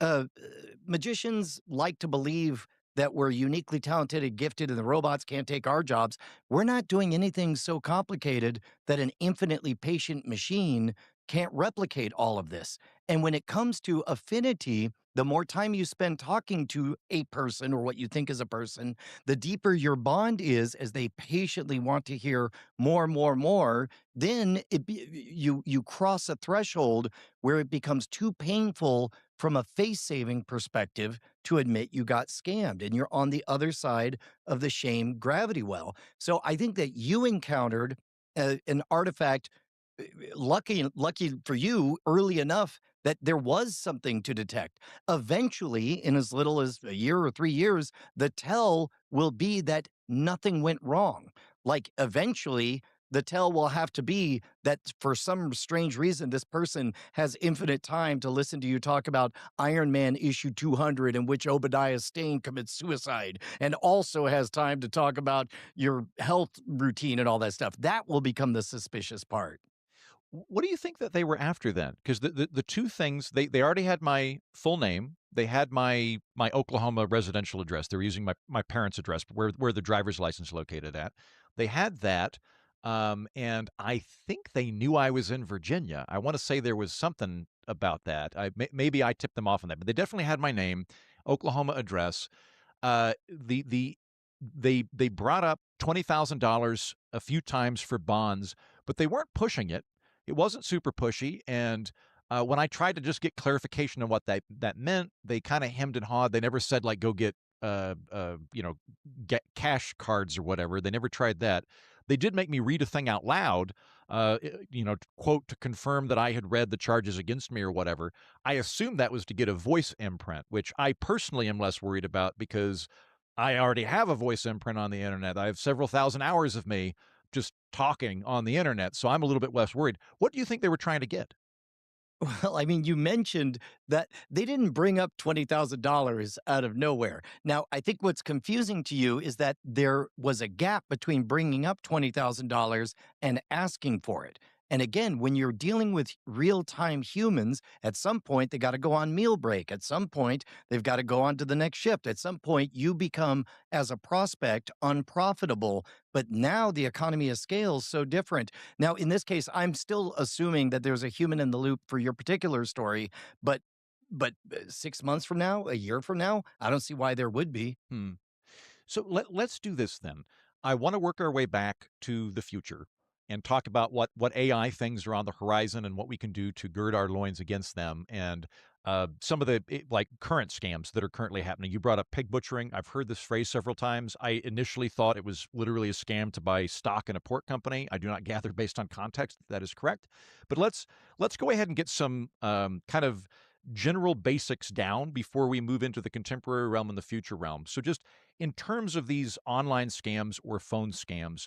magicians like to believe that we're uniquely talented and gifted and the robots can't take our jobs. We're not doing anything so complicated that an infinitely patient machine can't replicate all of this. And when it comes to affinity, the more time you spend talking to a person or what you think is a person, the deeper your bond is as they patiently want to hear more, more, more. Then you cross a threshold where it becomes too painful from a face saving perspective to admit you got scammed and you're on the other side of the shame gravity well. So I think that you encountered an artifact, lucky for you, early enough that there was something to detect. Eventually, in as little as a year or 3 years, the tell will be that nothing went wrong. Like eventually, the tell will have to be that for some strange reason, this person has infinite time to listen to you talk about Iron Man issue 200 in which Obadiah Stane commits suicide and also has time to talk about your health routine and all that stuff. That will become the suspicious part. What do you think that they were after then? Because the two things, they already had my full name. They had my Oklahoma residential address. They were using my parents' address, where the driver's license located at. They had that, and I think they knew I was in Virginia. I want to say there was something about that. Maybe I tipped them off on that, but they definitely had my name, Oklahoma address. They brought up $20,000 a few times for bonds, but they weren't pushing it. It wasn't super pushy, and when I tried to just get clarification on what that meant, they kind of hemmed and hawed. They never said like go get get cash cards or whatever. They never tried that. They did make me read a thing out loud, quote, to confirm that I had read the charges against me or whatever. I assumed that was to get a voice imprint, which I personally am less worried about because I already have a voice imprint on the internet. I have several thousand hours of me just talking on the internet, so I'm a little bit less worried. What do you think they were trying to get? Well, I mean, you mentioned that they didn't bring up $20,000 out of nowhere. Now, I think what's confusing to you is that there was a gap between bringing up $20,000 and asking for it. And again, when you're dealing with real time humans, at some point they got to go on meal break. At some point, they've got to go on to the next shift. At some point, you become, as a prospect, unprofitable. But now the economy of scale is so different. Now, in this case, I'm still assuming that there's a human in the loop for your particular story, but 6 months from now, a year from now, I don't see why there would be. Hmm. So let's do this then. I want to work our way back to the future and talk about what AI things are on the horizon and what we can do to gird our loins against them and some of the like current scams that are currently happening. You brought up pig butchering. I've heard this phrase several times. I initially thought it was literally a scam to buy stock in a pork company. I do not gather based on context that is correct. But let's go ahead and get some kind of general basics down before we move into the contemporary realm and the future realm. So just in terms of these online scams or phone scams,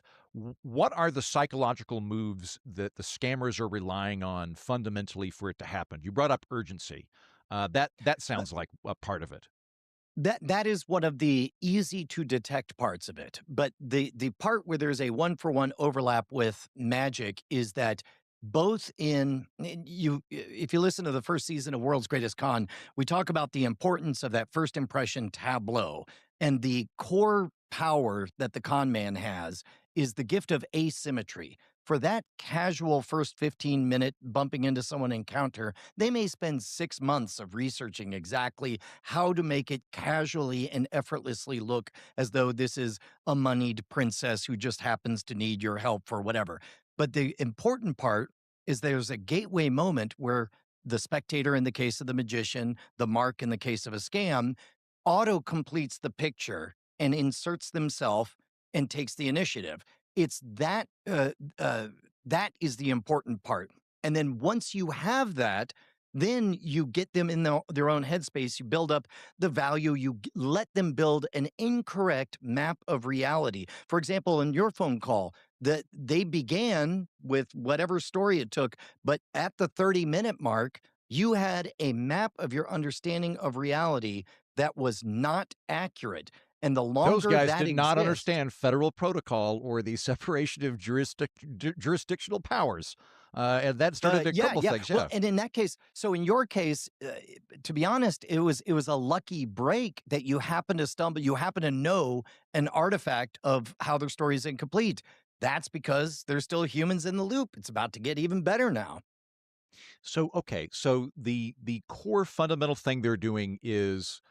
what are the psychological moves that the scammers are relying on fundamentally for it to happen? You brought up urgency. That sounds like a part of it. That is one of the easy to detect parts of it. But the part where there's a one-for-one overlap with magic is that both if you listen to the first season of World's Greatest Con, we talk about the importance of that first impression tableau. And the core power that the con man has is the gift of asymmetry. For that casual first 15-minute bumping into someone encounter, they may spend 6 months of researching exactly how to make it casually and effortlessly look as though this is a moneyed princess who just happens to need your help for whatever. But the important part is there's a gateway moment where the spectator, in the case of the magician, the mark in the case of a scam, auto completes the picture and inserts themselves and takes the initiative. It's that is the important part. And then once you have that, then you get them in their own headspace. You build up the value. You let them build an incorrect map of reality. For example, in your phone call, that they began with whatever story it took, but at the 30-minute mark, you had a map of your understanding of reality that was not accurate. And the Those longer guys that did not exists, understand federal protocol or the separation of jurisdictional powers. And that started to cripple things. Well, Yeah. and in that case, so in your case, to be honest, it was a lucky break that you happen to stumble. You happen to know an artifact of how their story is incomplete. That's because there's still humans in the loop. It's about to get even better now. So, okay. So the core fundamental thing they're doing is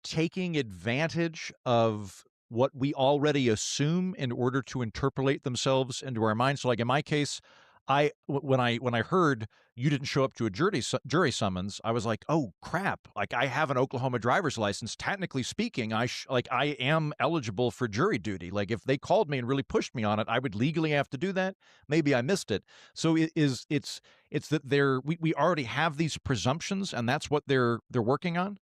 taking advantage of what we already assume in order to interpolate themselves into our minds. So, like in my case, when I heard you didn't show up to a jury summons, I was like, oh crap! Like I have an Oklahoma driver's license. Technically speaking, I am eligible for jury duty. Like if they called me and really pushed me on it, I would legally have to do that. Maybe I missed it. So it's that we already have these presumptions, and that's what they're working on.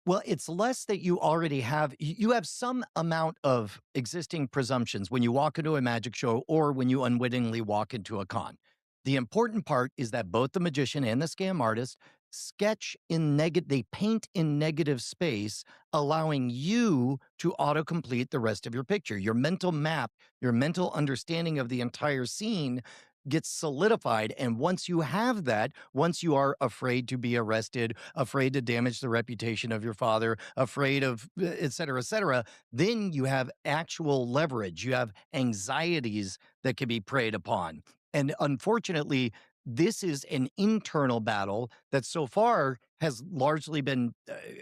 Well, it's less that you already have, you have some amount of existing presumptions when you walk into a magic show or when you unwittingly walk into a con. The important part is that both the magician and the scam artist sketch in negative, they paint in negative space, allowing you to autocomplete the rest of your picture. Your mental map, your mental understanding of the entire scene gets solidified. And once you have that, once you are afraid to be arrested, afraid to damage the reputation of your father, afraid of et cetera, then you have actual leverage. You have anxieties that can be preyed upon. And unfortunately, this is an internal battle that so far has largely been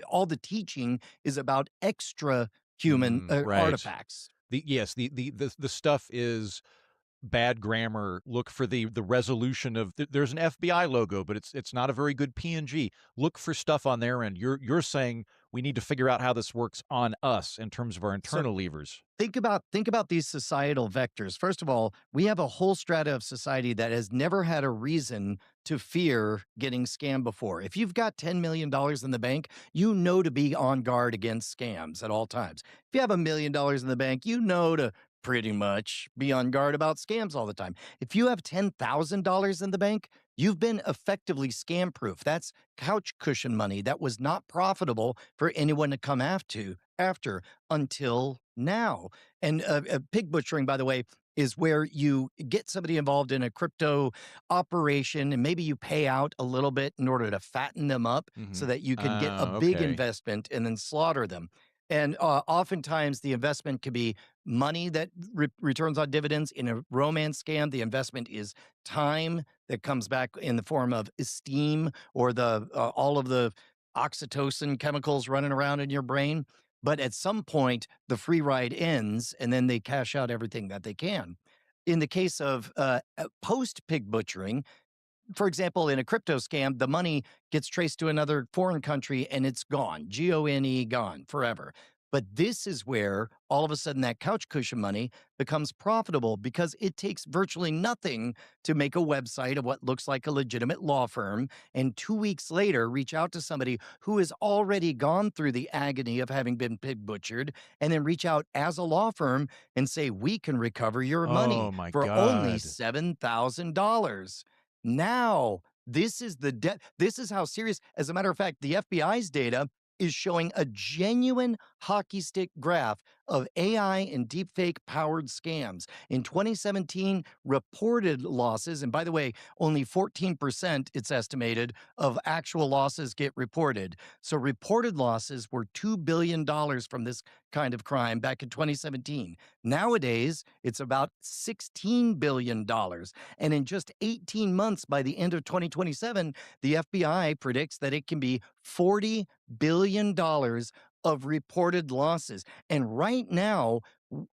all the teaching is about extra human Right. artifacts. The stuff is bad grammar. Look for the resolution of there's an FBI logo, but it's not a very good PNG. Look for stuff on their end. You're saying we need to figure out how this works on us in terms of our internal levers. Think about these societal vectors. First of all, we have a whole strata of society that has never had a reason to fear getting scammed before. If you've got $10 million in the bank, you know to be on guard against scams at all times. If you have $1 million in the bank, you know to pretty much be on guard about scams all the time. If you have $10,000 in the bank, you've been effectively scam proof. That's couch cushion money that was not profitable for anyone to come after until now. And pig butchering, by the way, is where you get somebody involved in a crypto operation and maybe you pay out a little bit in order to fatten them up so that you can get a big investment and then slaughter them. And oftentimes the investment could be money that returns on dividends. In a romance scam, the investment is time that comes back in the form of esteem or the all of the oxytocin chemicals running around in your brain. But at some point, the free ride ends, and then they cash out everything that they can. In the case of post pig butchering, for example, in a crypto scam, the money gets traced to another foreign country and it's gone, Gone, gone forever. But this is where all of a sudden that couch cushion money becomes profitable because it takes virtually nothing to make a website of what looks like a legitimate law firm. And 2 weeks later, reach out to somebody who has already gone through the agony of having been pig butchered and then reach out as a law firm and say, we can recover your money for only $7,000. Now, this is this is how serious. As a matter of fact, the FBI's data is showing a genuine hockey stick graph of AI and deepfake powered scams. In 2017, reported losses, and by the way, only 14%, it's estimated, of actual losses get reported. So reported losses were $2 billion from this kind of crime back in 2017. Nowadays, it's about $16 billion. And in just 18 months, by the end of 2027, the FBI predicts that it can be $40 billion of reported losses. And right now,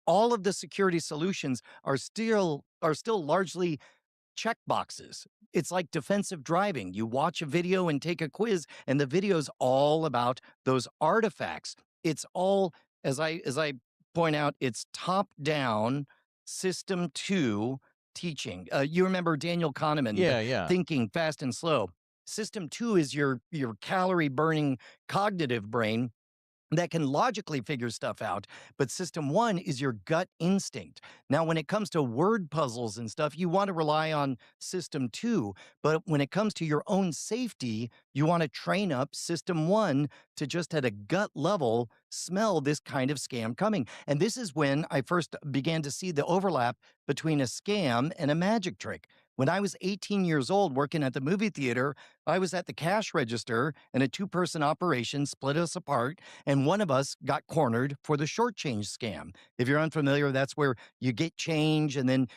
all of the security solutions are still largely check boxes. It's like defensive driving. You watch a video and take a quiz, and the video's all about those artifacts. It's all as I point out, it's top down system 2 teaching. You remember Daniel Kahneman, the Yeah, yeah. thinking fast and slow. System 2 is your calorie burning cognitive brain that can logically figure stuff out, but system 1 is your gut instinct. Now, when it comes to word puzzles and stuff, you want to rely on system 2, but when it comes to your own safety, you want to train up system 1 to just at a gut level smell this kind of scam coming. And this is when I first began to see the overlap between a scam and a magic trick. When I was 18 years old working at the movie theater, I was at the cash register and a 2-person operation split us apart, and one of us got cornered for the short change scam. If you're unfamiliar, that's where you get change and then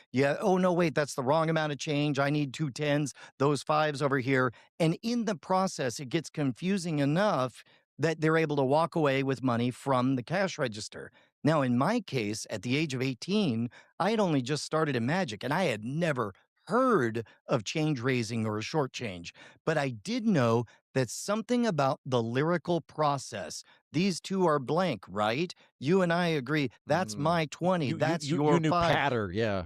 oh no, wait, that's the wrong amount of change. I need 2 tens, those 5s over here. And in the process, it gets confusing enough that they're able to walk away with money from the cash register. Now, in my case, at the age of 18, I had only just started in magic and I had never heard of change raising or a short change, but I did know that something about the lyrical process. These two are blank, right? You and I agree. That's my 20. That's your You knew 5. patter, yeah.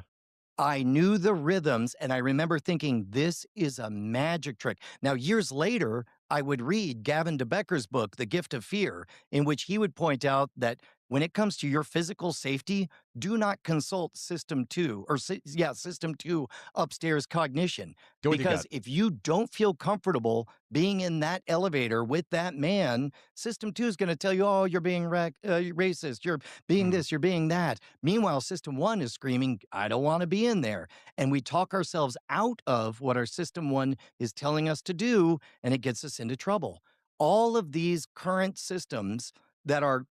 I knew the rhythms, and I remember thinking, this is a magic trick. Now, years later, I would read Gavin de Becker's book, The Gift of Fear, in which he would point out that when it comes to your physical safety, do not consult System 2, or System 2 upstairs cognition. Go with your Because gut. if you don't feel comfortable being in that elevator with that man, System 2 is going to tell you, oh, you're being racist, you're being this, you're being that. Meanwhile, System 1 is screaming, I don't want to be in there. And we talk ourselves out of what our System 1 is telling us to do, and it gets us into trouble. All of these current systems that are,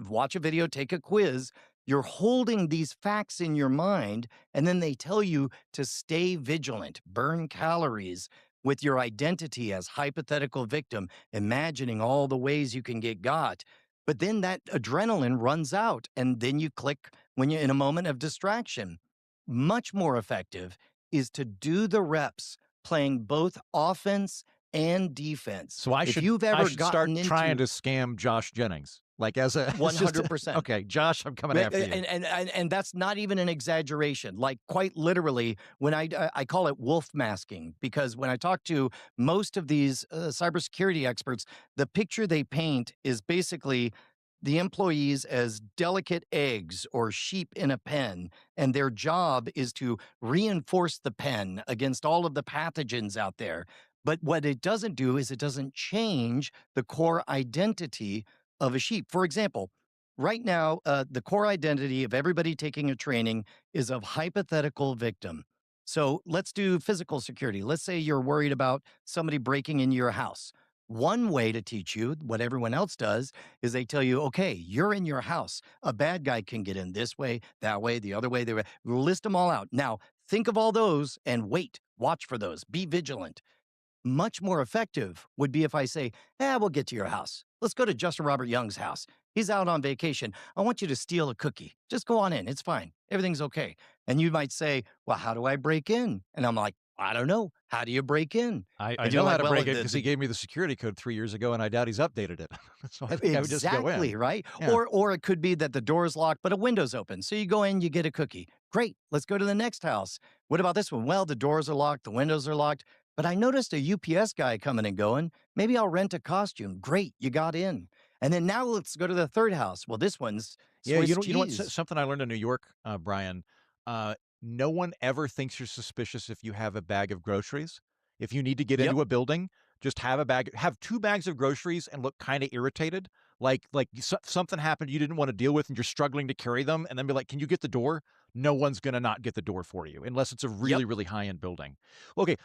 watch a video, take a quiz, you're holding these facts in your mind, and then they tell you to stay vigilant, burn calories with your identity as hypothetical victim, imagining all the ways you can get got. But then that adrenaline runs out, and then you click when you're in a moment of distraction. Much more effective is to do the reps playing both offense and defense. So I if should, you've I ever should start gotten trying into to scam Josh Jennings. Like as a 100%. Okay, Josh, I'm coming after you. And that's not even an exaggeration. Like quite literally, when I call it wolf masking, because when I talk to most of these cybersecurity experts, the picture they paint is basically the employees as delicate eggs or sheep in a pen, and their job is to reinforce the pen against all of the pathogens out there. But what it doesn't do is it doesn't change the core identity of a sheep. For example, right now, the core identity of everybody taking a training is of hypothetical victim. So let's do physical security. Let's say you're worried about somebody breaking into your house. One way to teach you what everyone else does is they tell you, okay, you're in your house. A bad guy can get in this way, that way, the other way. List them all out. Now, think of all those and wait, watch for those, be vigilant. Much more effective would be if I say, we'll get to your house. Let's go to Justin Robert Young's house. He's out on vacation. I want you to steal a cookie. Just go on in. It's fine. Everything's okay. And you might say, well, how do I break in? And I'm like, I don't know. How do you break in? I And you're know how like, to well, break it because he gave me the security code 3 years ago, and I doubt he's updated it. So I think I would just go in. Exactly, right? Yeah. Or it could be that the door is locked, but a window's open. So you go in, you get a cookie. Great. Let's go to the next house. What about this one? Well, the doors are locked, the windows are locked. But I noticed a UPS guy coming and going. Maybe I'll rent a costume. Great, you got in. And then now let's go to the third house. Well, this one's Yeah, Swiss you know what? cheese. Something I learned in New York, Brian. No one ever thinks you're suspicious if you have a bag of groceries. If you need to get Yep. into a building, just have 2 bags of groceries and look kind of irritated, like something happened you didn't want to deal with, and you're struggling to carry them, and then be like, "Can you get the door?" No one's gonna not get the door for you unless it's a really, really high-end building. Okay,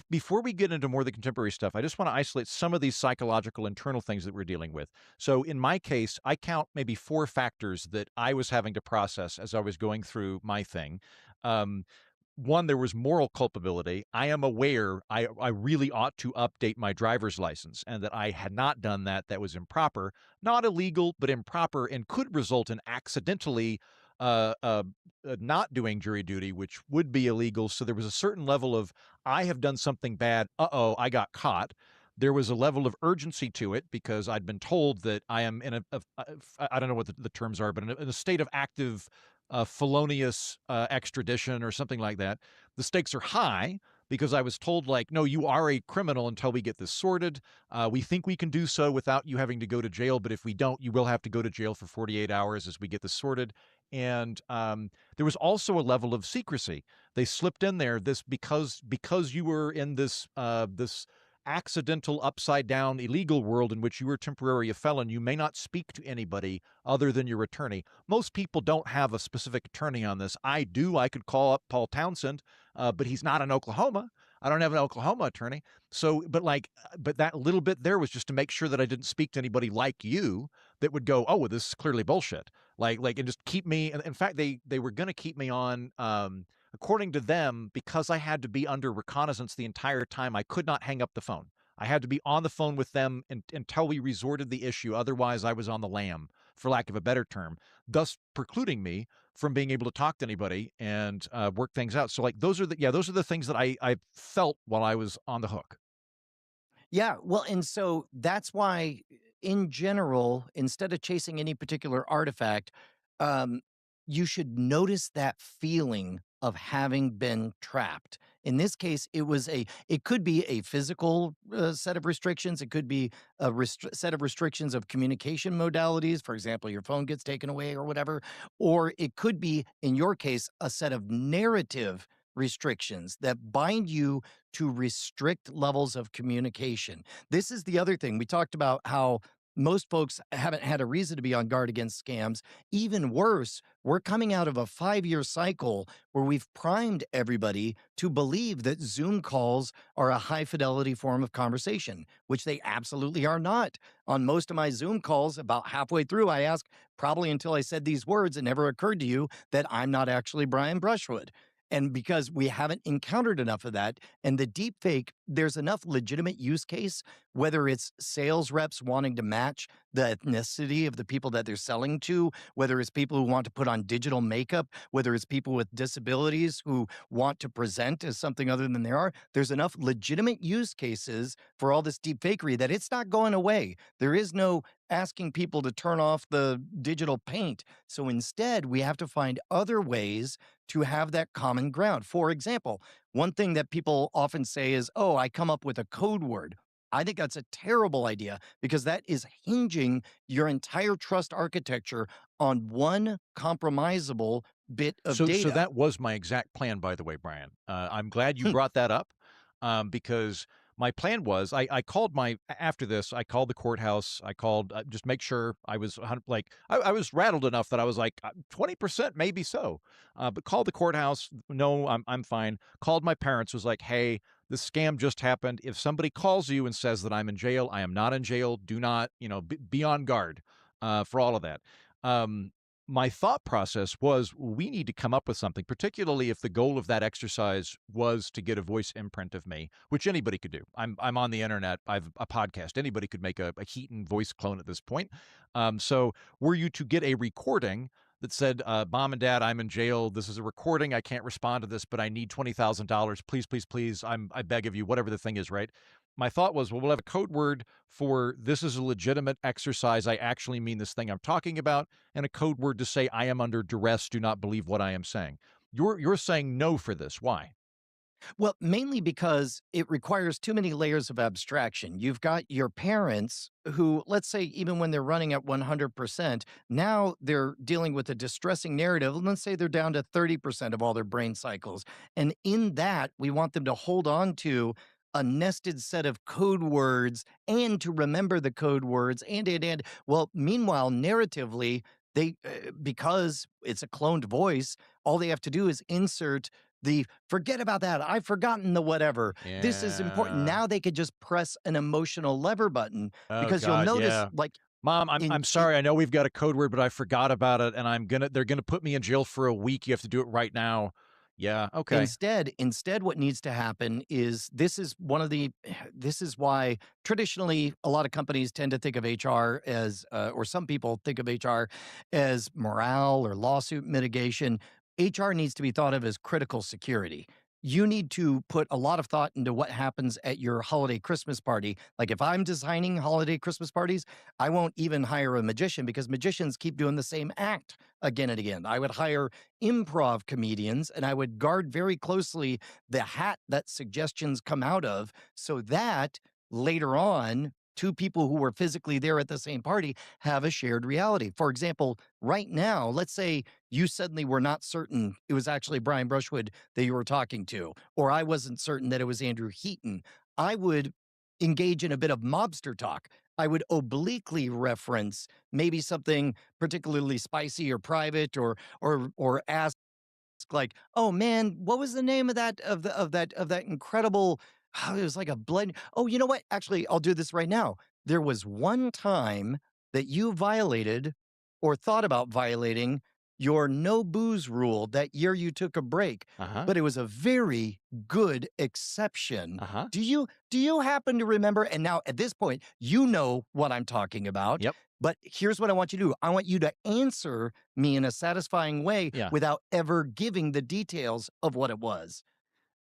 before we get into more of the contemporary stuff, I just want to isolate some of these psychological internal things that we're dealing with. So in my case, I count maybe 4 factors that I was having to process as I was going through my thing. One, there was moral culpability. I am aware I really ought to update my driver's license, and that I had not done that. That was improper, not illegal, but improper, and could result in accidentally not doing jury duty, which would be illegal. So there was a certain level of, I have done something bad. Uh-oh, I got caught. There was a level of urgency to it because I'd been told that I am in I don't know what the terms are, but in a state of active felonious extradition or something like that. The stakes are high because I was told, like, no, you are a criminal until we get this sorted. We think we can do so without you having to go to jail, but if we don't, you will have to go to jail for 48 hours as we get this sorted. And there was also a level of secrecy. They slipped in there this because you were in this this accidental upside down illegal world in which you were temporarily a felon, you may not speak to anybody other than your attorney. Most people don't have a specific attorney on this. I do. I could call up Paul Townsend, but he's not in Oklahoma. I don't have an Oklahoma attorney. So, but that little bit there was just to make sure that I didn't speak to anybody like you that would go, oh, well, this is clearly bullshit. And just keep me. In fact, they were going to keep me on, according to them, because I had to be under reconnaissance the entire time. I could not hang up the phone. I had to be on the phone with them until we resorted the issue. Otherwise, I was on the lam, for lack of a better term, thus precluding me from being able to talk to anybody and work things out. So, like, those are the things that I felt while I was on the hook. Yeah, well, and so that's why, in general, instead of chasing any particular artifact, um, you should notice that feeling of having been trapped. In this case, it could be a physical set of restrictions. It could be a set of restrictions of communication modalities. For example, your phone gets taken away or whatever. Or it could be, in your case, a set of narrative restrictions that bind you to restrict levels of communication. This is the other thing. We talked about how most folks haven't had a reason to be on guard against scams. Even worse, we're coming out of a 5-year cycle where we've primed everybody to believe that Zoom calls are a high fidelity form of conversation, which they absolutely are not. On most of my Zoom calls, about halfway through, I ask, probably until I said these words, it never occurred to you that I'm not actually Brian Brushwood. And because we haven't encountered enough of that, and the deep fake, there's enough legitimate use case, whether it's sales reps wanting to match the ethnicity of the people that they're selling to, whether it's people who want to put on digital makeup, whether it's people with disabilities who want to present as something other than they are, there's enough legitimate use cases for all this deep fakery that it's not going away. There is no asking people to turn off the digital paint. So instead, we have to find other ways to have that common ground. For example, one thing that people often say is, oh, I come up with a code word. I think that's a terrible idea because that is hinging your entire trust architecture on one compromisable bit of data. So that was my exact plan, by the way, Brian. I'm glad you brought that up because my plan was I called after this, I called the courthouse. I called just make sure I was I was rattled enough that I was like 20% maybe so, but called the courthouse. No, I'm fine. Called my parents, was like, hey, this scam just happened. If somebody calls you and says that I'm in jail, I am not in jail. Do not, be on guard for all of that. My thought process was we need to come up with something, particularly if the goal of that exercise was to get a voice imprint of me, which anybody could do. I'm on the internet. I've a podcast. Anybody could make a Heaton voice clone at this point. So were you to get a recording that said, Mom and Dad, I'm in jail. This is a recording. I can't respond to this, but I need $20,000. Please, please, please. I beg of you, whatever the thing is, right? My thought was, well, we'll have a code word for this is a legitimate exercise. I actually mean this thing I'm talking about, and a code word to say I am under duress. Do not believe what I am saying. You're saying no for this. Why? Well, mainly because it requires too many layers of abstraction. You've got your parents who, let's say, even when they're running at 100%, now they're dealing with a distressing narrative. Let's say they're down to 30% of all their brain cycles. And in that, we want them to hold on to a nested set of code words and to remember the code words and. Well, meanwhile, narratively, they because it's a cloned voice, all they have to do is insert the forget about that. I've forgotten the whatever. Yeah. This is important. Now they could just press an emotional lever button because you'll notice like, Mom, I'm sorry. I know we've got a code word, but I forgot about it, and they're gonna put me in jail for a week. You have to do it right now. Yeah. Okay. Instead, what needs to happen is this is why traditionally a lot of companies tend to think of HR as, or some people think of HR as morale or lawsuit mitigation. HR needs to be thought of as critical security. you need to put a lot of thought into what happens at your holiday Christmas party. Like if I'm designing holiday Christmas parties, I won't even hire a magician because magicians keep doing the same act again and again. I would hire improv comedians and I would guard very closely the hat that suggestions come out of so that later on, two people who were physically there at the same party have a shared reality. For example, right now, let's say you suddenly were not certain it was actually Brian Brushwood that you were talking to, or I wasn't certain that it was Andrew Heaton. I would engage in a bit of mobster talk. I would obliquely reference maybe something particularly spicy or private, or ask like, "Oh man, what was the name of that incredible it was like a blood oh, you know what? Actually, I'll do this right now. There was one time that you violated or thought about violating your no booze rule that year you took a break, Uh-huh. but it was a very good exception. Uh-huh. Do you happen to remember? And now at this point, you know what I'm talking about. Yep. But here's what I want you to do. I want you to answer me in a satisfying way Yeah. without ever giving the details of what it was.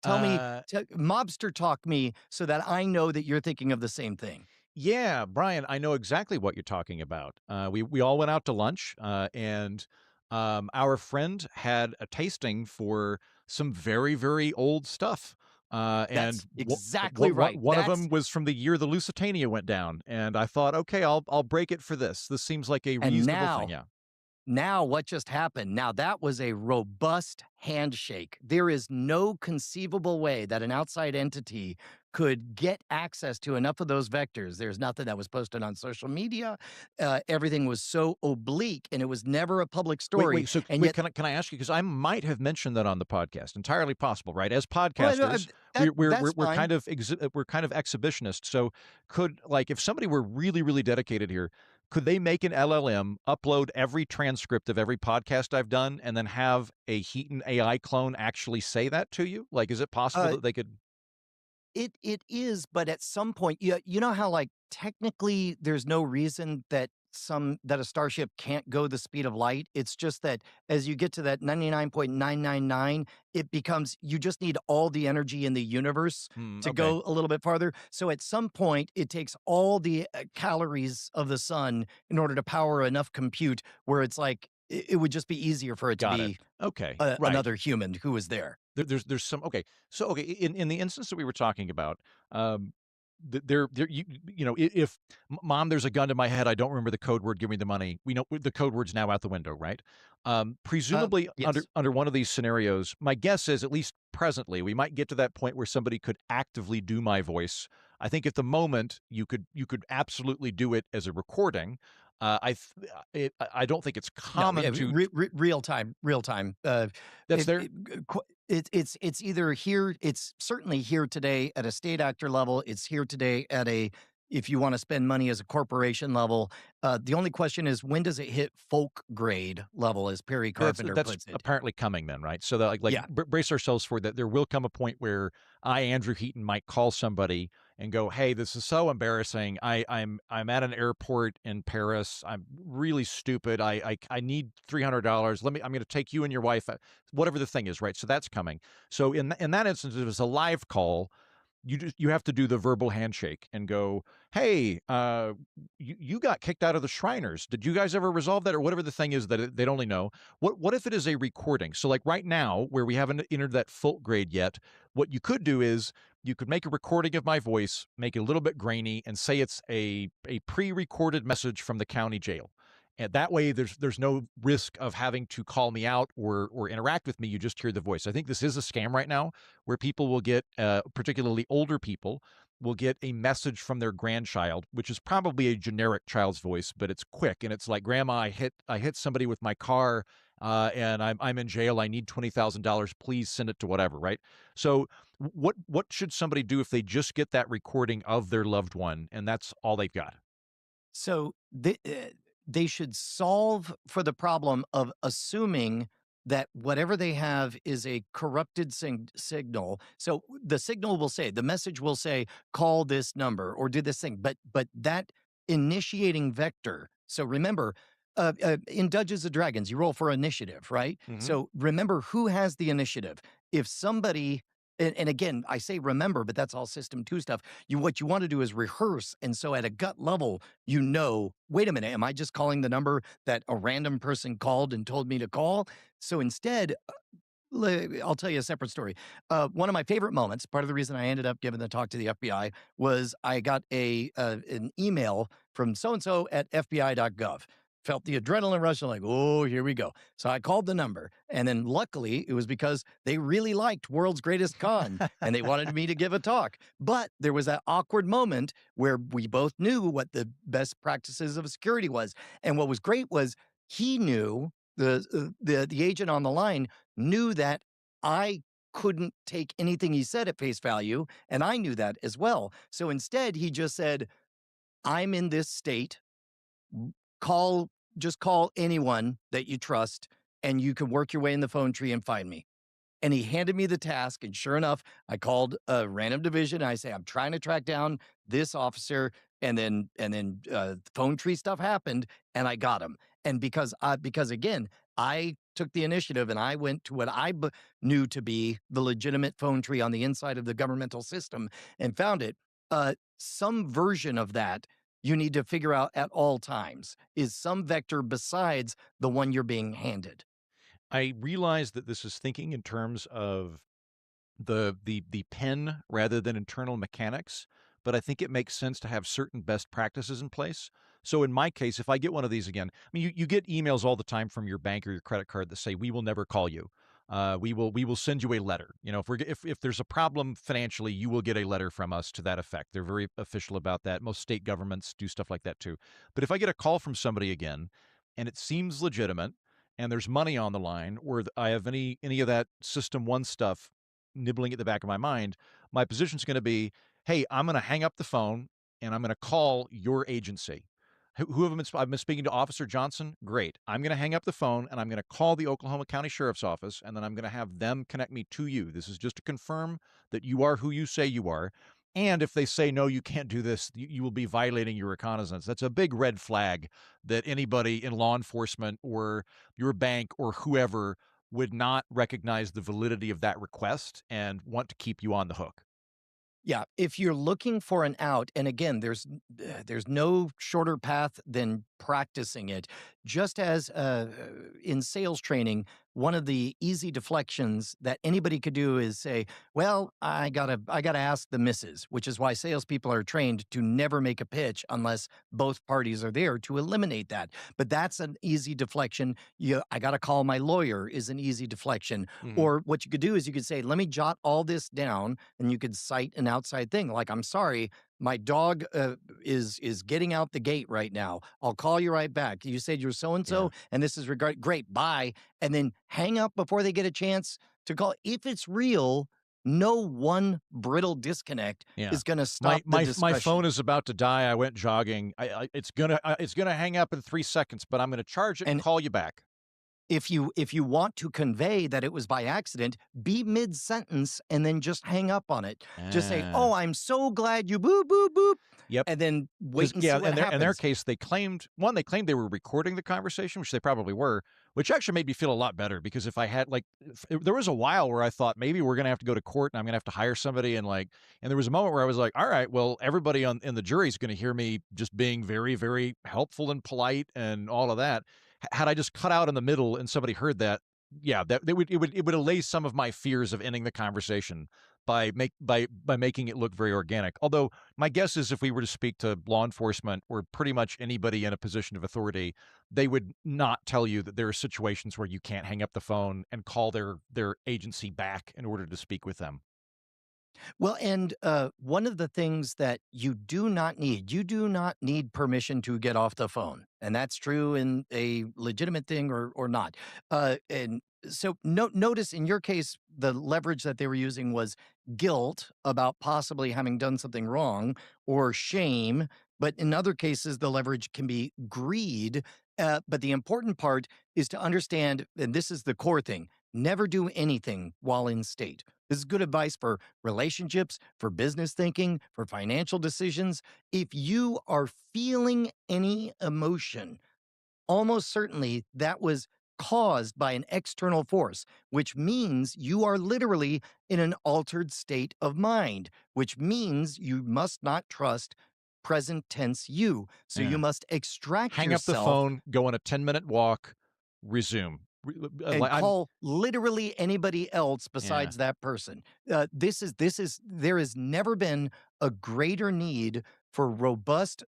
Tell me, Uh, mobster talk me so that I know that you're thinking of the same thing. yeah, Brian, I know exactly what you're talking about. We all went out to lunch, and our friend had a tasting for some very, very old stuff. And That's exactly right. one of That's them was from the year the Lusitania went down, and I thought, okay, I'll break it for this. This seems like a and reasonable thing. Yeah. now what just happened? Now that was a robust handshake. There is no conceivable way that an outside entity could get access to enough of those vectors. There's nothing that was posted on social media. Everything was so oblique and it was never a public story. Wait. So and wait, yet, can I ask you? Because I might have mentioned that on the podcast. Entirely possible, right? As well, podcasters, that's we're fine. kind of we're kind of exhibitionists. So could, like, if somebody were really really dedicated here, could they make an LLM, upload every transcript of every podcast I've done, and then have a Heaton AI clone actually say that to you? Like, is it possible Uh, that they could? it is, but at some point, you know how like technically there's no reason that a starship can't go the speed of light. It's just that as you get to that 99.999, it becomes you just need all the energy in the universe to Okay. go a little bit farther. So at some point, it takes all the calories of the sun in order to power enough compute where it's like it would just be easier for it to Got it. be Okay. Right. another human who was there. There's some okay. So okay, in the instance that we were talking about, um, there you know, if mom, there's a gun to my head. I don't remember the code word. Give me the money. We know the code word's now out the window, right? Presumably Yes. under one of these scenarios, my guess is at least presently we might get to that point where somebody could actively do my voice. I think at the moment you could absolutely do it as a recording. I don't think it's No, common to. real time, real time. That's there. It's either here. It's certainly here today at a state actor level. It's here today at a if you want to spend money as a corporation level. The only question is when does it hit folk grade level, as Perry Carpenter That's puts it. apparently coming then, right? So that like Yeah. brace ourselves for that. There will come a point where I, Andrew Heaton, might call somebody and go, "Hey, this is so embarrassing. I'm at an airport in Paris. I'm really stupid. I need $300. I'm going to take you and your wife, whatever the thing is, right?" So that's coming. So in that instance, if it's a live call, you have to do the verbal handshake and go, "Hey, you got kicked out of the Shriners. Did you guys ever resolve that?" Or whatever the thing is that they'd only know. What if it is a recording? So like right now, where we haven't entered that folk grade yet, what you could do is you could make a recording of my voice, make it a little bit grainy, and say it's a pre-recorded message from the county jail. And that way, there's no risk of having to call me out or interact with me. You just hear the voice. I think this is a scam right now, where people will get, particularly older people, will get a message from their grandchild, which is probably a generic child's voice, but it's quick and it's like, "Grandma, I hit somebody with my car, and I'm in jail. I need $20,000. Please send it to whatever." Right. So, what should somebody do if they just get that recording of their loved one and that's all they've got? So they should solve for the problem of assuming that whatever they have is a corrupted signal. So the signal will say, the message will say, call this number or do this thing. But that initiating vector. So remember, in Dungeons and Dragons, you roll for initiative, right? Mhm. So remember who has the initiative. If somebody and again, I say remember, but that's all system 2 stuff. What you want to do is rehearse, and so at a gut level, wait a minute, am I just calling the number that a random person called and told me to call? So instead, I'll tell you a separate story. One of my favorite moments, part of the reason I ended up giving the talk to the FBI, was I got an email from so and so at FBI.gov. Felt the adrenaline rush. I'm like, oh, here we go. So I called the number, and then luckily it was because they really liked World's Greatest Con, and they wanted me to give a talk. But there was that awkward moment where we both knew what the best practices of security was, and what was great was he knew the agent on the line knew that I couldn't take anything he said at face value, and I knew that as well. So instead, he just said, "I'm in this state. Just call anyone that you trust, and you can work your way in the phone tree and find me." And he handed me the task, and sure enough, I called a random division. I say, I'm trying to track down this officer, and then phone tree stuff happened, and I got him. And because again, I took the initiative and I went to what I knew to be the legitimate phone tree on the inside of the governmental system and found it. Some version of that you need to figure out at all times is some vector besides the one you're being handed. I realize that this is thinking in terms of the pen rather than internal mechanics, but I think it makes sense to have certain best practices in place. So in my case, if I get one of these again, I mean, you get emails all the time from your bank or your credit card that say, "We will never call you. We will send you a letter." You know, if there's a problem financially, you will get a letter from us to that effect. They're very official about that. Most state governments do stuff like that too. But if I get a call from somebody again, and it seems legitimate, and there's money on the line, or I have any of that System 1 stuff nibbling at the back of my mind, my position's going to be, hey, I'm going to hang up the phone and I'm going to call your agency. Who have I've been speaking to Officer Johnson? Great. I'm going to hang up the phone and I'm going to call the Oklahoma County Sheriff's Office, and then I'm going to have them connect me to you. This is just to confirm that you are who you say you are. And if they say, no, you can't do this, you will be violating your reconnaissance. That's a big red flag that anybody in law enforcement or your bank or whoever would not recognize the validity of that request and want to keep you on the hook. Yeah, if you're looking for an out, and again, there's no shorter path than practicing it. Just as in sales training, one of the easy deflections that anybody could do is say, "Well, I gotta ask the missus," which is why salespeople are trained to never make a pitch unless both parties are there to eliminate that. But that's an easy deflection. I gotta call my lawyer is an easy deflection. Or what you could do is you could say, "Let me jot all this down," and you could cite an outside thing like, "I'm sorry, my dog is getting out the gate right now. I'll call you right back. You said you're so and so, and this is great. Bye." And then hang up before they get a chance to call. If it's real, no one brittle disconnect is going to stop the discussion. My phone is about to die. I went jogging. It's gonna hang up in 3 seconds, but I'm gonna charge it and call you back. If you want to convey that it was by accident, be mid-sentence and then just hang up on it. Just say, "Oh, I'm so glad you boop, boop, boop." Yep. And then wait and see what happens. In their case, they claimed they were recording the conversation, which they probably were, which actually made me feel a lot better, because if I had there was a while where I thought maybe we're going to have to go to court and I'm going to have to hire somebody, and there was a moment where I was like, all right, well, everybody in the jury is going to hear me just being very, very helpful and polite and all of that. Had I just cut out in the middle and somebody heard that, yeah, it would allay some of my fears of ending the conversation by making it look very organic. Although my guess is if we were to speak to law enforcement or pretty much anybody in a position of authority, they would not tell you that there are situations where you can't hang up the phone and call their agency back in order to speak with them. Well, and one of the things that you do not need permission to get off the phone. And that's true in a legitimate thing or not. And so notice in your case, the leverage that they were using was guilt about possibly having done something wrong, or shame. But in other cases, the leverage can be greed. But the important part is to understand, and this is the core thing, never do anything while in state. This is good advice for relationships, for business thinking, for financial decisions. If you are feeling any emotion, almost certainly that was caused by an external force, which means you are literally in an altered state of mind, which means you must not trust present tense you. So Yeah. you must extract Hang up the yourself phone, go on a 10-minute walk, resume. and Like, call literally anybody else yeah. besides that person. There has never been a greater need for robust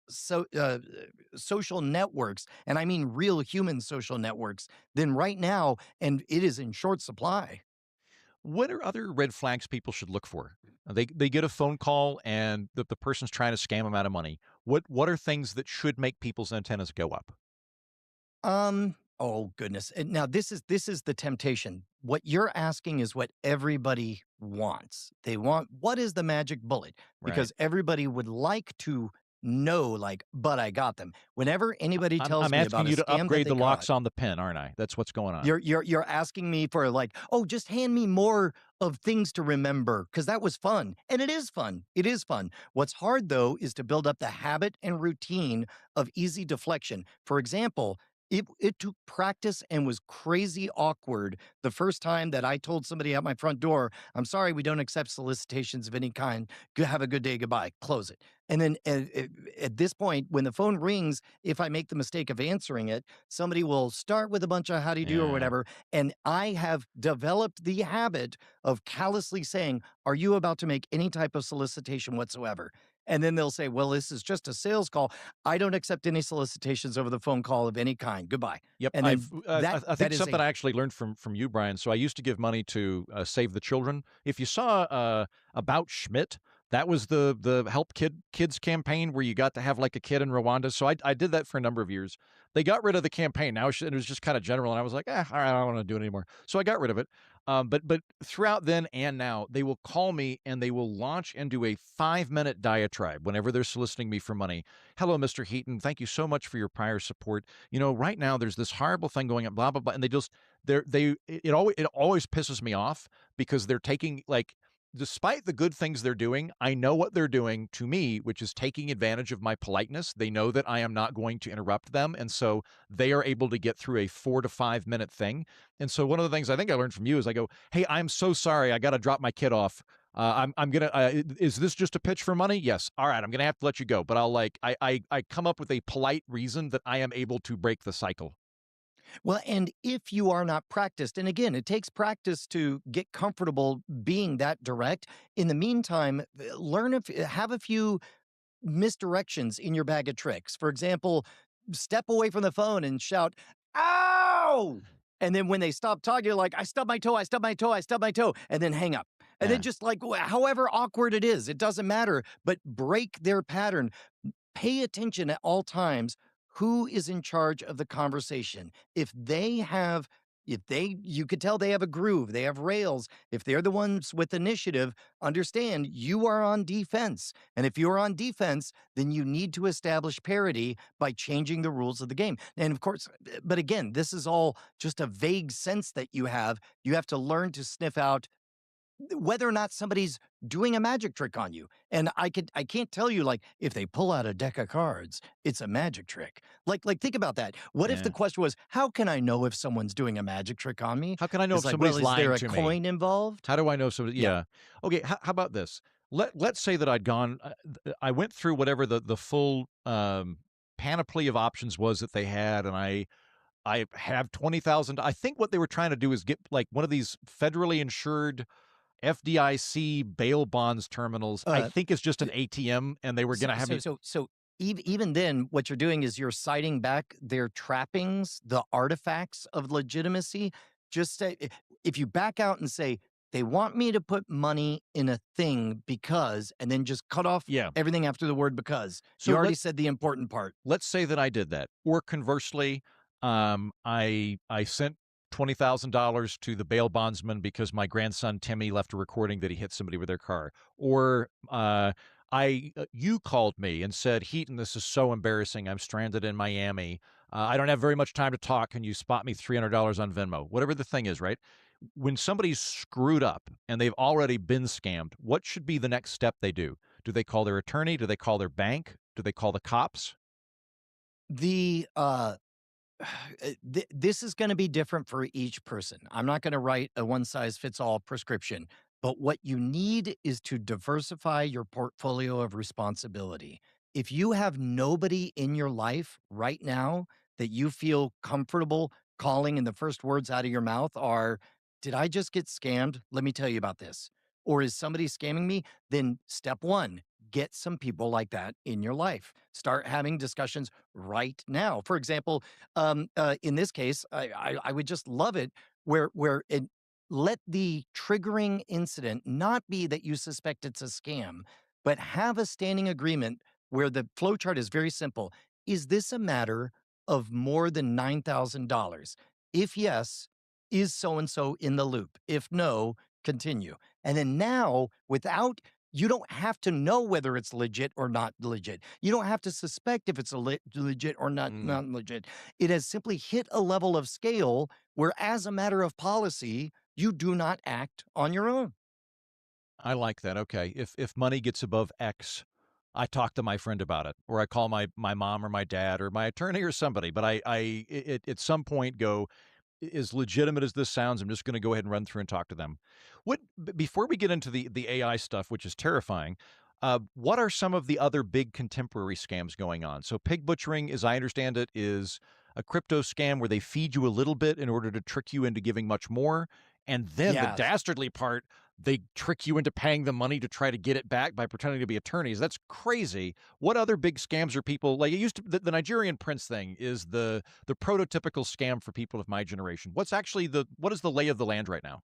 social networks, and I mean real human social networks, than right now, and it is in short supply. What are other red flags people should look for? They get a phone call and the person's trying to scam them out of money. What are things that should make people's antennas go up? Oh goodness. And now this is the temptation. What you're asking is what everybody wants. They want what is the magic bullet? Right. Because everybody would like to know, like, but I got them. Whenever anybody tells I'm me asking about a you to scam that upgrade they the locks got, on the pen, aren't I? That's what's going on. you're asking me for like, oh, just hand me more of things to remember because that was fun. And it is fun. It is fun. What's hard though is to build up the habit and routine of easy deflection. For example, it took practice and was crazy awkward the first time that I told somebody at my front door, I'm sorry, we don't accept solicitations of any kind. Have a good day. Goodbye. Close it. And then at this point, when the phone rings, if I make the mistake of answering it, somebody will start with a bunch of how do you do or Yeah. whatever. And I have developed the habit of callously saying, are you about to make any type of solicitation whatsoever? And then they'll say, well, this is just a sales call. I don't accept any solicitations over the phone call of any kind. Goodbye. Yep, And then I think that is something I actually learned from you, Brian. So I used to give money to Save the Children. If you saw About Schmidt, that was the Help Kids campaign where you got to have like a kid in Rwanda. So I did that for a number of years. They got rid of the campaign. Now it was just kind of general, and I was like, all right, I don't want to do it anymore. So I got rid of it. But throughout then and now, they will call me and they will launch into a 5-minute diatribe whenever they're soliciting me for money. Hello, Mr. Heaton. Thank you so much for your prior support. You know, right now there's this horrible thing going on, blah blah blah, and it always pisses me off because they're taking like. Despite the good things they're doing, I know what they're doing to me, which is taking advantage of my politeness. They know that I am not going to interrupt them. And so they are able to get through a 4 to 5 minute thing. And so one of the things I think I learned from you is I go, hey, I'm so sorry. I got to drop my kid off. I'm gonna. Is this just a pitch for money? Yes. All right. I'm gonna have to let you go. But I come up with a polite reason that I am able to break the cycle. Well, and if you are not practiced, and again, it takes practice to get comfortable being that direct. In the meantime, have a few misdirections in your bag of tricks. For example, step away from the phone and shout, "Ow!" And then when they stop talking, you're like, "I stubbed my toe, I stubbed my toe, I stubbed my toe," and then hang up. And Yeah. then just like however awkward it is, it doesn't matter, but break their pattern. Pay attention at all times who is in charge of the conversation. You could tell they have a groove, they have rails. If they're the ones with initiative, understand you are on defense. And if you're on defense, then you need to establish parity by changing the rules of the game. And of course, but again, this is all just a vague sense that you have. You have to learn to sniff out whether or not somebody's doing a magic trick on you. And I can't tell you like if they pull out a deck of cards, it's a magic trick. Like think about that. What if Yeah. the question was, how can I know if someone's doing a magic trick on me? How can I know It's if like, somebody's well, lying is to there me? a coin involved? How do I know somebody? Yeah. Yeah. Okay. How about this? Let's say that I'd gone. I went through whatever the full panoply of options was that they had, and I have 20,000. I think what they were trying to do is get like one of these federally insured FDIC bail bonds terminals. I think it's just an ATM, and they were going to have me. So even then, what you're doing is you're citing back their trappings, the artifacts of legitimacy. Just say, if you back out and say, they want me to put money in a thing because, and then just cut off Yeah. everything after the word because. So You already said the important part. Let's say that I did that, or conversely, I sent $20,000 to the bail bondsman because my grandson Timmy left a recording that he hit somebody with their car, or you called me and said, Heaton, this is so embarrassing. I'm stranded in Miami. I don't have very much time to talk. Can you spot me $300 on Venmo? Whatever the thing is, right? When somebody's screwed up and they've already been scammed, what should be the next step they do? Do they call their attorney? Do they call their bank? Do they call the cops? The this is going to be different for each person. I'm not going to write a one size fits all prescription, but what you need is to diversify your portfolio of responsibility. If you have nobody in your life right now that you feel comfortable calling and the first words out of your mouth are, "Did I just get scammed? Let me tell you about this." Or is somebody scamming me? Then step one, get some people like that in your life. Start having discussions right now. For example, in this case, I would just love it where it let the triggering incident not be that you suspect it's a scam, but have a standing agreement where the flow chart is very simple. Is this a matter of more than $9,000? If yes, is so and so in the loop? If no, continue. And then now, without you don't have to know whether it's legit or not legit. You don't have to suspect if it's legit or not legit. It has simply hit a level of scale where, as a matter of policy, you do not act on your own. I like that. Okay. If money gets above X, I talk to my friend about it, or I call my mom or my dad or my attorney or somebody. But at some point go, as legitimate as this sounds, I'm just going to go ahead and run through and talk to them. Before we get into the AI stuff, which is terrifying, what are some of the other big contemporary scams going on? So pig butchering, as I understand it, is a crypto scam where they feed you a little bit in order to trick you into giving much more. And then the Yes. dastardly part, they trick you into paying the money to try to get it back by pretending to be attorneys. That's crazy. What other big scams are people like? It used to the Nigerian prince thing is the prototypical scam for people of my generation. What is the lay of the land right now?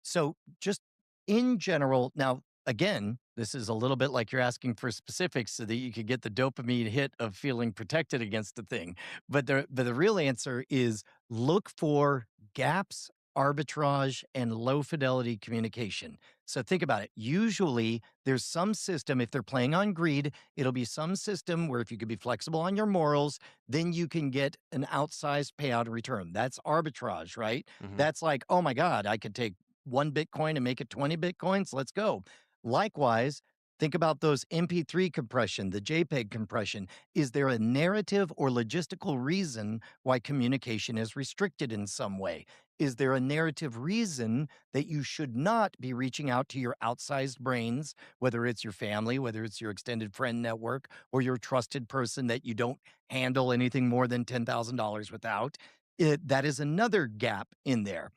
So, just in general, now, again, this is a little bit like you're asking for specifics so that you could get the dopamine hit of feeling protected against the thing. But the real answer is look for gaps, arbitrage, and low fidelity communication. So think about it. Usually there's some system, if they're playing on greed, it'll be some system where if you could be flexible on your morals, then you can get an outsized payout in return. That's arbitrage, right? Mhm. That's like, oh my God, I could take one Bitcoin and make it 20 Bitcoins. Let's go. Likewise, think about those MP3 compression, the JPEG compression. Is there a narrative or logistical reason why communication is restricted in some way? Is there a narrative reason that you should not be reaching out to your outsized brains, whether it's your family, whether it's your extended friend network, or your trusted person that you don't handle anything more than $10,000 without? That is another gap in there.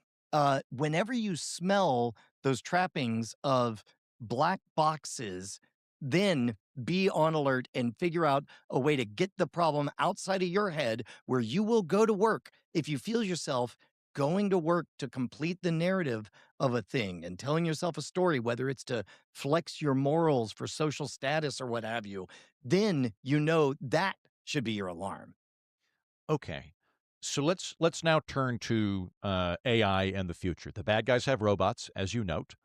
Whenever you smell those trappings of black boxes, then be on alert and figure out a way to get the problem outside of your head where you will go to work. If you feel yourself going to work to complete the narrative of a thing and telling yourself a story, whether it's to flex your morals for social status or what have you, then you know that should be your alarm. Okay. So let's now turn to AI and the future. The bad guys have robots, as you note.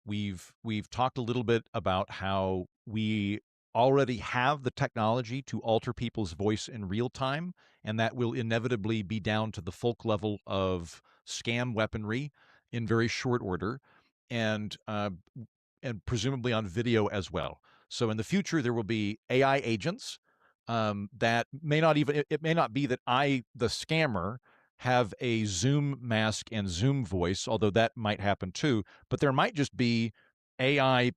We've talked a little bit about how we already have the technology to alter people's voice in real time, and that will inevitably be down to the folk level of scam weaponry in very short order, and presumably on video as well. So in the future, there will be AI agents that may not even, it may not be that I, the scammer, have a Zoom mask and Zoom voice, although that might happen too. But there might just be AI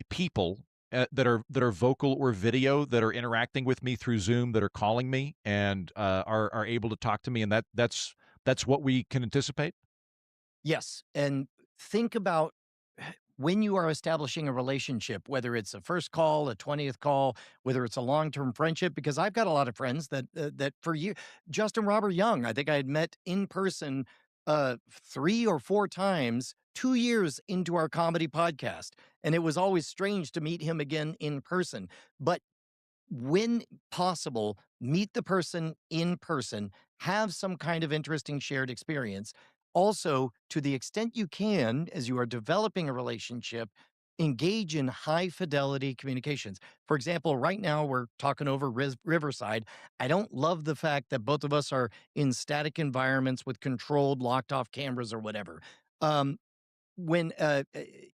people that are vocal or video that are interacting with me through Zoom that are calling me and are able to talk to me, and that's what we can anticipate. Yes. And think about when you are establishing a relationship, whether it's a first call, a 20th call, whether it's a long-term friendship, because I've got a lot of friends that for you, Justin Robert Young, I think I had met in person 3 or 4 times 2 years into our comedy podcast. And it was always strange to meet him again in person. But when possible, meet the person in person, have some kind of interesting shared experience. Also, to the extent you can, as you are developing a relationship, engage in high fidelity communications. For example, right now we're talking over Riverside. I don't love the fact that both of us are in static environments with controlled, locked off cameras or whatever. Um, when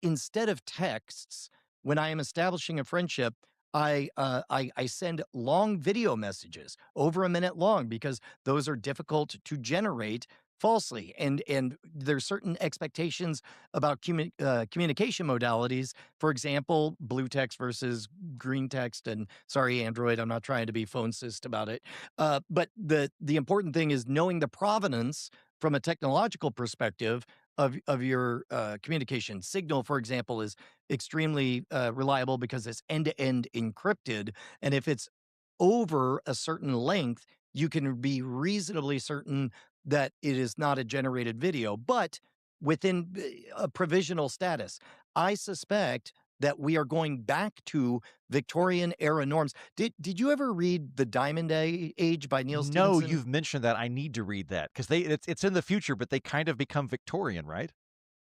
instead of texts, when I am establishing a friendship, I send long video messages over a minute long because those are difficult to generate falsely, and there's certain expectations about communication modalities. For example, blue text versus green text. And sorry, Android, I'm not trying to be phone cyst about it. But the important thing is knowing the provenance from a technological perspective of your communication. Signal, for example, is extremely reliable because it's end-to-end encrypted, and if it's over a certain length, you can be reasonably certain that it is not a generated video, but within a provisional status. I suspect that we are going back to Victorian era norms. Did you ever read The Diamond Age by Neil No, Stephenson? you've mentioned that. I need to read that because it's in the future, but they kind of become Victorian, right?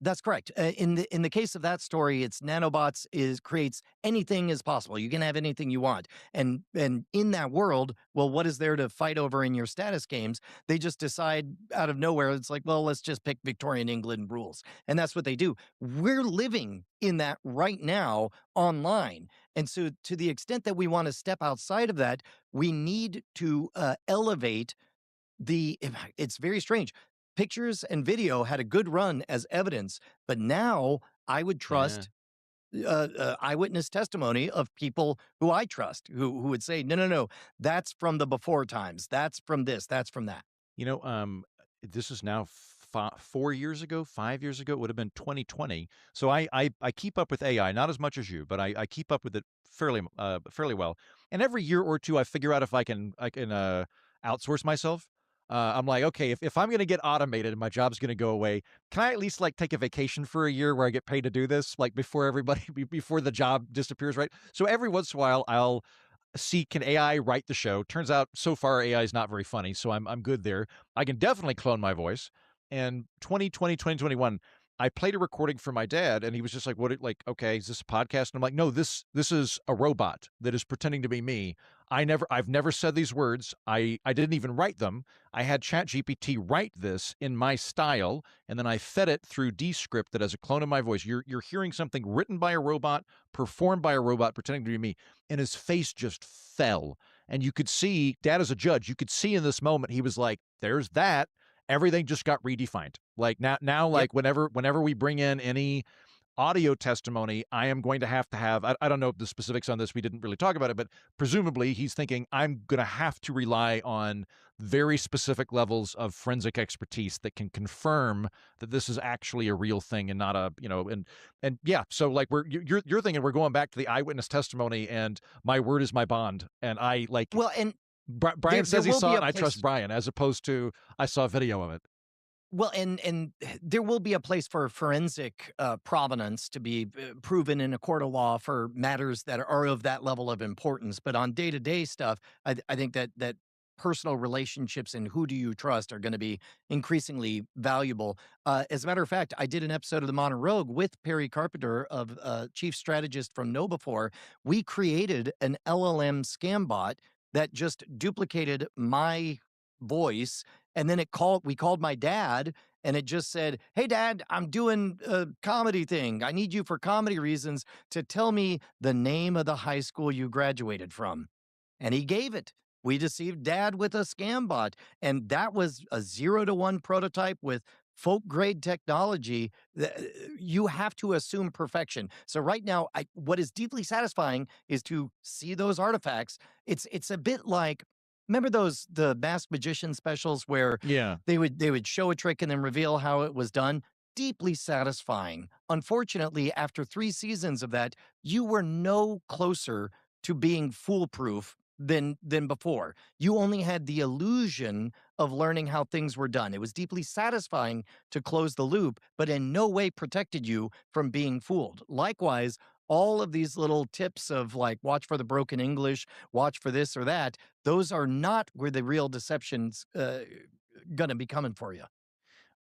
That's correct. In the case of that story, it's nanobots creates anything is possible. You can have anything you want, and in that world, well, what is there to fight over in your status games? They just decide out of nowhere. It's like, well, let's just pick Victorian England rules, and that's what they do. We're living in that right now online, and so to the extent that we want to step outside of that, we need to elevate the it's very strange. Pictures and video had a good run as evidence, but now I would Yeah. trust eyewitness testimony of people who I trust, who would say, no, no, no, that's from the before times. That's from this. That's from that. You know, this is now 4 years ago, 5 years ago. It would have been 2020. So I keep up with AI, not as much as you, but I keep up with it fairly well. And every year or two, I figure out if I can outsource myself. I'm like, okay, if I'm going to get automated and my job's going to go away, can I at least like take a vacation for a year where I get paid to do this, like before everybody, before the job disappears, right? So every once in a while, I'll see, can AI write the show? Turns out so far AI is not very funny, so I'm good there. I can definitely clone my voice. And 2020, 2021, I played a recording for my dad, and he was just like, like, okay, is this a podcast? And I'm like, no, this is a robot that is pretending to be me. I've never said these words. I didn't even write them. I had ChatGPT write this in my style, and then I fed it through Descript that as a clone of my voice. You're hearing something written by a robot, performed by a robot, pretending to be me. And his face just fell. And you could see, Dad as a judge, you could see in this moment, he was like, there's that. Everything just got redefined. Like now, like whenever we bring in any audio testimony, I am going to have, I don't know the specifics on this. We didn't really talk about it, but presumably he's thinking I'm going to have to rely on very specific levels of forensic expertise that can confirm that this is actually a real thing and not and yeah. So like you're thinking we're going back to the eyewitness testimony and my word is my bond. And I like, Well, and Brian says he will saw be it. a And I trust place. Brian as opposed to I saw a video of it. Well, and there will be a place for forensic provenance to be proven in a court of law for matters that are of that level of importance. But on day-to-day stuff, I think that personal relationships and who do you trust are going to be increasingly valuable. As a matter of fact, I did an episode of The Modern Rogue with Perry Carpenter, of chief strategist from KnowBe4. We created an LLM scam bot that just duplicated my voice, and then we called my dad, and it just said, hey dad, I'm doing a comedy thing, I need you for comedy reasons to tell me the name of the high school you graduated from. And he gave it. We deceived dad with a scam bot, and that was a 0 to 1 prototype with folk grade technology. You have to assume perfection. So right now, what is deeply satisfying is to see those artifacts. It's a bit like, remember the masked magician specials where Yeah. they would show a trick and then reveal how it was done? Deeply satisfying. Unfortunately, after 3 seasons of that, you were no closer to being foolproof than before. You only had the illusion of learning how things were done. It was deeply satisfying to close the loop, but in no way protected you from being fooled. Likewise, all of these little tips of like, watch for the broken English, watch for this or that, those are not where the real deception's gonna be coming for you.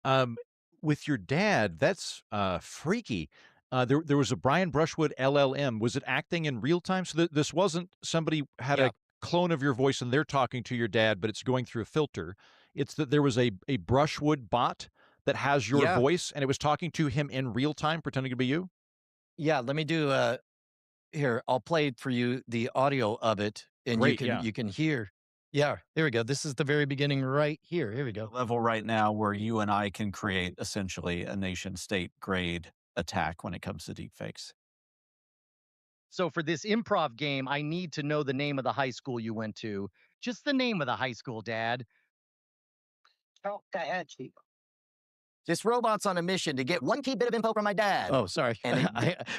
Um, with your dad, that's freaky. There was a Brian Brushwood LLM. Was it acting in real time? So this wasn't somebody had Yeah. a clone of your voice and they're talking to your dad, but it's going through a filter. It's that there was a Brushwood bot that has your Yeah. voice and it was talking to him in real time, pretending to be you. Yeah, let me do Here, I'll play for you the audio of it, and Great, yeah. you can hear. Yeah, there we go. This is the very beginning right here. Here we go. Level right now where you and I can create essentially a nation state grade attack when it comes to deepfakes. So for this improv game, I need to know the name of the high school you went to. Just the name of the high school, Dad. This robot's on a mission to get one key bit of info from my dad. Oh, sorry. And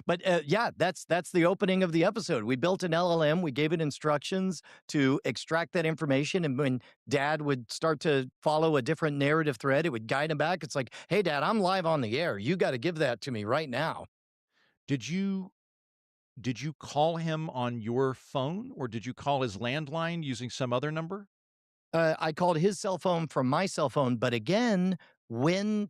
but yeah, that's the opening of the episode. We built an LLM. We gave it instructions to extract that information, and when Dad would start to follow a different narrative thread, it would guide him back. It's like, hey, Dad, I'm live on the air. You got to give that to me right now. Did you call him on your phone, or did you call his landline using some other number? I called his cell phone from my cell phone, but again, when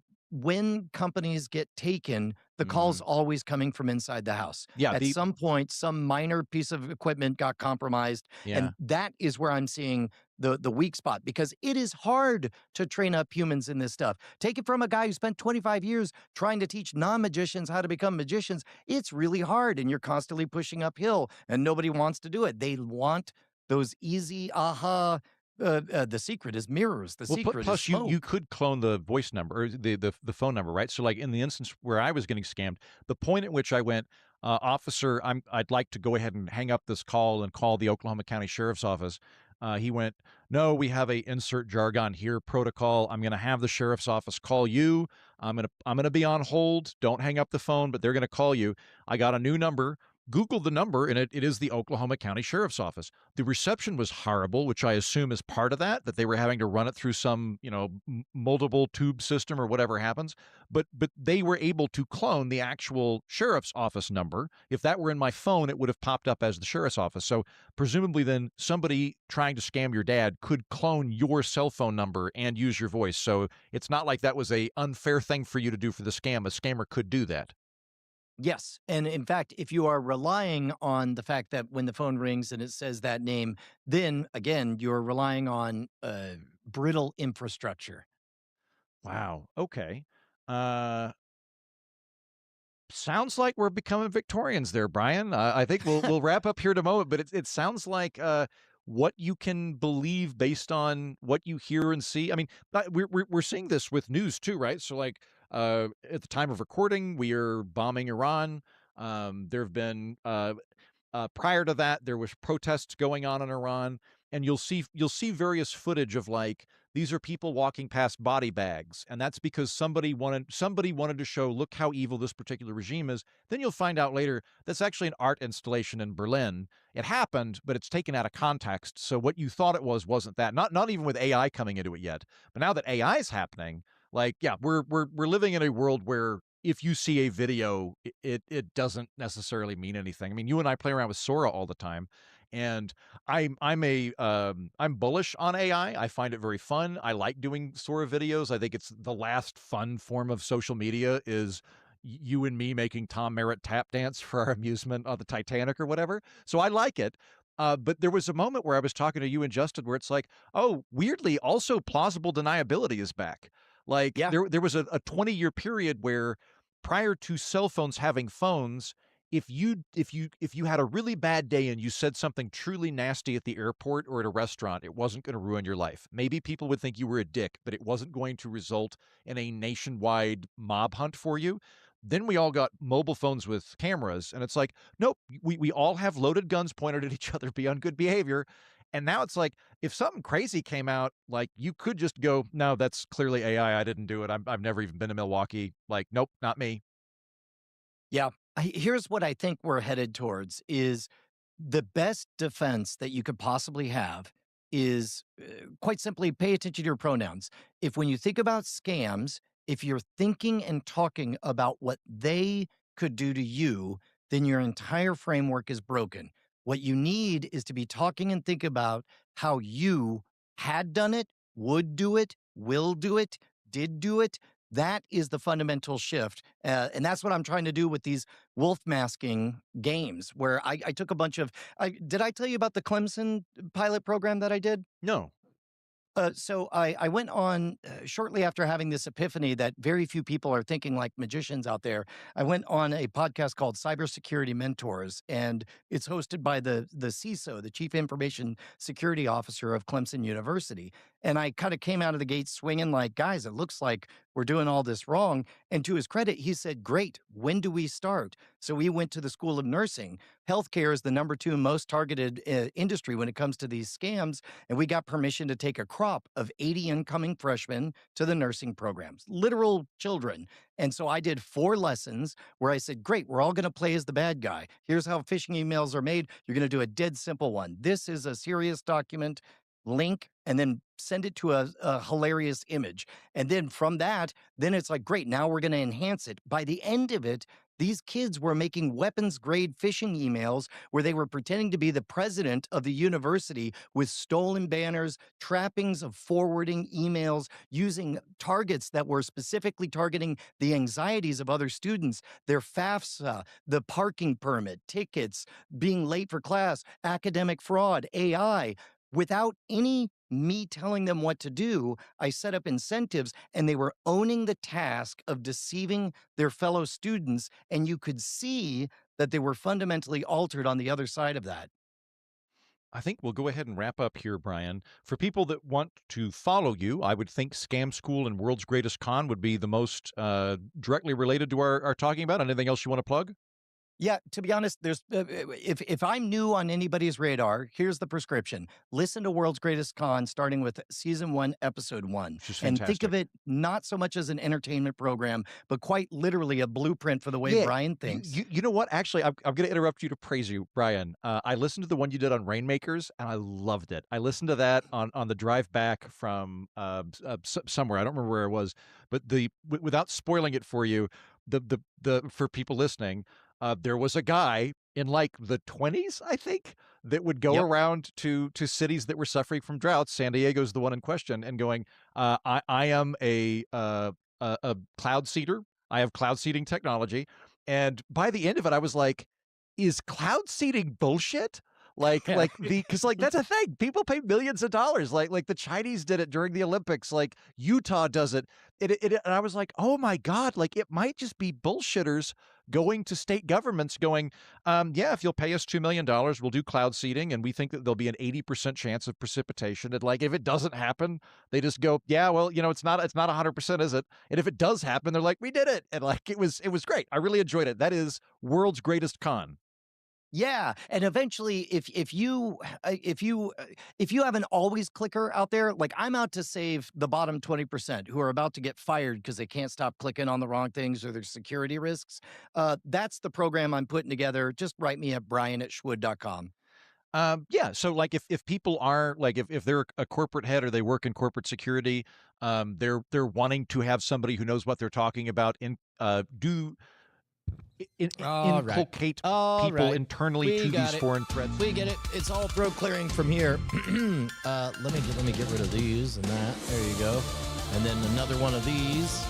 companies get taken, the call's always coming from inside the house. Yeah, At some point, some minor piece of equipment got compromised, Yeah. and that is where I'm seeing the weak spot, because it is hard to train up humans in this stuff. Take it from a guy who spent 25 years trying to teach non-magicians how to become magicians. It's really hard, and you're constantly pushing uphill, and nobody wants to do it. They want those easy aha. The secret is mirrors. The Well, secret plus is smoke. you could clone the voice number or the phone number, right? So like in the instance where I was getting scammed, the point at which I went, officer, I'd like to go ahead and hang up this call and call the Oklahoma County Sheriff's Office. He went, no, we have a insert jargon here protocol. I'm going to have the sheriff's office call you. I'm going to be on hold. Don't hang up the phone, but they're going to call you. I got a new number. Googled the number, and it is the Oklahoma County Sheriff's Office. The reception was horrible, which I assume is part of that they were having to run it through some, multiple tube system or whatever happens. But they were able to clone the actual sheriff's office number. If that were in my phone, it would have popped up as the sheriff's office. So presumably then somebody trying to scam your dad could clone your cell phone number and use your voice. So it's not like that was a unfair thing for you to do for the scam. A scammer could do that. Yes. And in fact, if you are relying on the fact that when the phone rings and it says that name, then again, you're relying on brittle infrastructure. Wow. Okay. Uh, Sounds like we're becoming Victorians there, Brian. I think we'll wrap up here in a moment, but it sounds like what you can believe based on what you hear and see. I mean, we're seeing this with news too, right? So like at the time of recording, we are bombing Iran. There have been prior to that, there was protests going on in Iran, and you'll see various footage of like these are people walking past body bags, and that's because somebody wanted to show, look how evil this particular regime is. Then you'll find out later that's actually an art installation in Berlin. It happened, but it's taken out of context. So what you thought it wasn't that. Not even with AI coming into it yet. But now that AI is happening, like yeah, we're living in a world where if you see a video, it doesn't necessarily mean anything. I mean, you and I play around with Sora all the time, and I'm bullish on AI. I find it very fun. I like doing Sora videos. I think it's the last fun form of social media is you and me making Tom Merritt tap dance for our amusement on the Titanic or whatever. So I like it. But there was a moment where I was talking to you and Justin where it's like, oh, weirdly, also plausible deniability is back. Like Yeah. there was a 20-year period where prior to cell phones having phones, if you had a really bad day and you said something truly nasty at the airport or at a restaurant, it wasn't going to ruin your life. Maybe people would think you were a dick, but it wasn't going to result in a nationwide mob hunt for you. Then we all got mobile phones with cameras, and it's like, nope, we all have loaded guns pointed at each other, be on good behavior. And now it's like, if something crazy came out, like you could just go, no, that's clearly AI. I didn't do it. I've never even been to Milwaukee. Like, nope, not me. Yeah. Here's what I think we're headed towards is the best defense that you could possibly have is quite simply pay attention to your pronouns. If when you think about scams, if you're thinking and talking about what they could do to you, then your entire framework is broken. What you need is to be talking and think about how you had done it, would do it, will do it, did do it. That is the fundamental shift. And that's what I'm trying to do with these wolf masking games, where I took a bunch of. Did I tell you about the Clemson pilot program that I did? No. So I went on shortly after having this epiphany that very few people are thinking like magicians out there. I went on a podcast called Cybersecurity Mentors, and it's hosted by the CISO, the Chief Information Security Officer of Clemson University. And I kind of came out of the gate swinging like, guys, it looks like we're doing all this wrong. And to his credit, he said, great, when do we start? So we went to the School of Nursing. Healthcare is the #2 most targeted industry when it comes to these scams. And we got permission to take a crop of 80 incoming freshmen to the nursing programs, literal children. And so I did 4 lessons where I said, great, we're all going to play as the bad guy. Here's how phishing emails are made. You're going to do a dead simple one. This is a serious document, link, and then send it to a hilarious image. And then from that, then it's like, great, now we're going to enhance it. By the end of it, these kids were making weapons grade phishing emails where they were pretending to be the president of the university with stolen banners, trappings of forwarding emails, using targets that were specifically targeting the anxieties of other students, their FAFSA, the parking permit, tickets, being late for class, academic fraud, AI. Without any me telling them what to do, I set up incentives and they were owning the task of deceiving their fellow students. And you could see that they were fundamentally altered on the other side of that. I think we'll go ahead and wrap up here, Brian. For people that want to follow you, I would think Scam School and World's Greatest Con would be the most directly related to our talking about. Anything else you want to plug? Yeah, to be honest, there's if I'm new on anybody's radar, here's the prescription. Listen to World's Greatest Con starting with season 1, episode 1. Which is And think of fantastic. it not so much as an entertainment program, but quite literally a blueprint for the way Yeah, Brian thinks. You know what? Actually, I'm going to interrupt you to praise you, Brian. I listened to the one you did on Rainmakers, and I loved it. I listened to that on the drive back from somewhere. I don't remember where it was, but without spoiling it for you, the for people listening, there was a guy in like the 20s, I think, that would go Yep. around to cities that were suffering from droughts. San Diego's the one in question, and going, I am a cloud seeder. I have cloud seeding technology. And by the end of it, I was like, is cloud seeding bullshit? Because that's a thing. People pay millions of dollars. Like the Chinese did it during the Olympics. Like Utah does it. And I was like, oh my God, like it might just be bullshitters going to state governments going, yeah, if you'll pay us $2 million, we'll do cloud seeding. And we think that there'll be an 80% chance of precipitation. And like, if it doesn't happen, they just go, yeah, well, it's not 100%, is it? And if it does happen, they're like, we did it. And like, it was great. I really enjoyed it. That is World's Greatest Con. Yeah, and eventually, if you have an always clicker out there, like I'm out to save the bottom 20% who are about to get fired because they can't stop clicking on the wrong things or there's security risks. That's the program I'm putting together. Just write me at brian@schwood.com. Yeah. So like if people are like, if they're a corporate head or they work in corporate security, they're wanting to have somebody who knows what they're talking about All right. inculcate All people right. internally We to got these it. foreign threats. We get it. It's all throat clearing from here. Let me get rid of these and that. There you go. And then another one of these.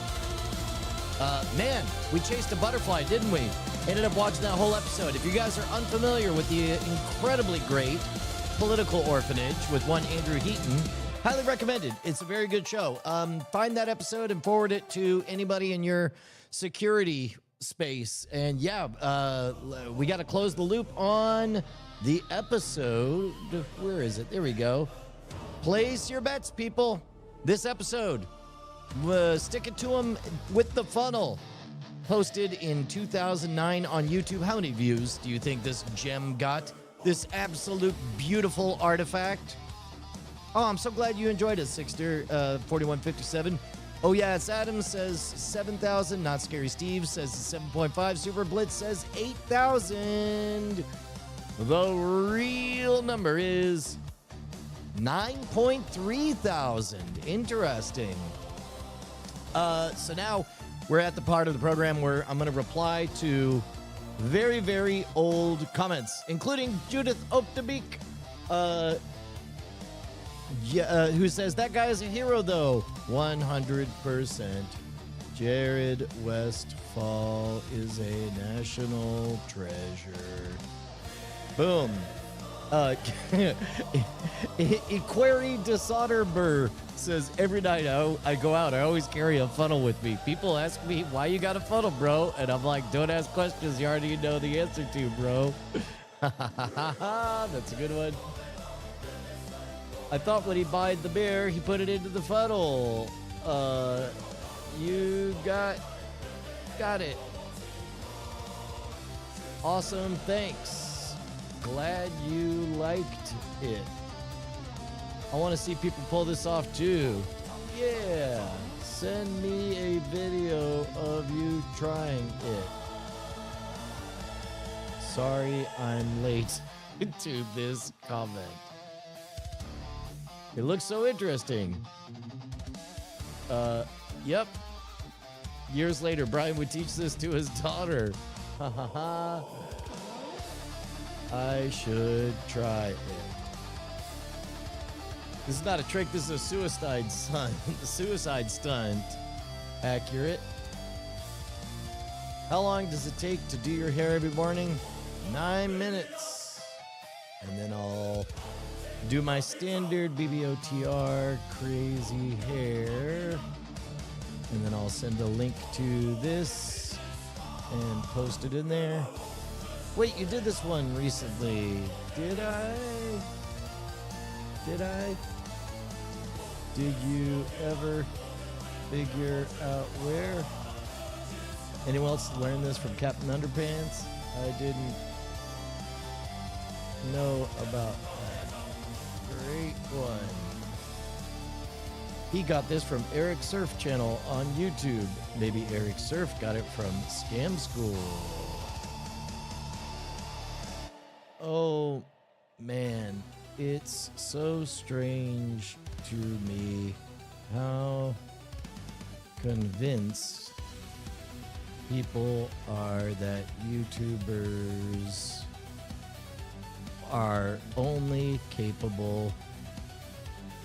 Man, we chased a butterfly, didn't we? Ended up watching that whole episode. If you guys are unfamiliar with the incredibly great Political Orphanage with one Andrew Heaton, highly recommended. It's a very good show. Find that episode and forward it to anybody in your security space. And yeah, we got to close the loop on the episode. Where is it? There we go. Place your bets, people. This episode, stick it to them with the funnel. Posted in 2009 on YouTube. How many views do you think this gem got? This absolute beautiful artifact? Oh, I'm so glad you enjoyed it, Sixter 4157. Oh yeah, it's Adam says 7,000. Not Scary Steve says 7.5. Super Blitz says 8,000. The real number is 9.3 thousand. Interesting. So now we're at the part of the program where I'm going to reply to very, very old comments, including Judith Optebeek, who says, that guy is a hero, though. 100%. Jared Westfall is a national treasure. Boom. Equary Desolderber says, every night I go out, I always carry a funnel with me. People ask me, why you got a funnel, bro? And I'm like, don't ask questions you already know the answer to, bro. That's a good one. I thought when he buyed the beer, he put it into the funnel. You got it. Awesome, thanks. Glad you liked it. I want to see people pull this off too. Yeah, send me a video of you trying it. Sorry I'm late to this comment. It looks so interesting. Yep. Years later, Brian would teach this to his daughter. Ha ha ha. I should try it. This is not a trick, this is a suicide stunt. The suicide stunt. Accurate. How long does it take to do your hair every morning? 9 minutes. And then I'll do my standard BBOTR crazy hair. And then I'll send a link to this and post it in there. Wait, you did this one recently. Did I? Did you ever figure out where? Anyone else learn this from Captain Underpants? I didn't know about that. Great one. He got this from Eric Surf channel on YouTube. Maybe Eric Surf got it from Scam School. Oh, man. It's so strange to me how convinced people are that YouTubers are only capable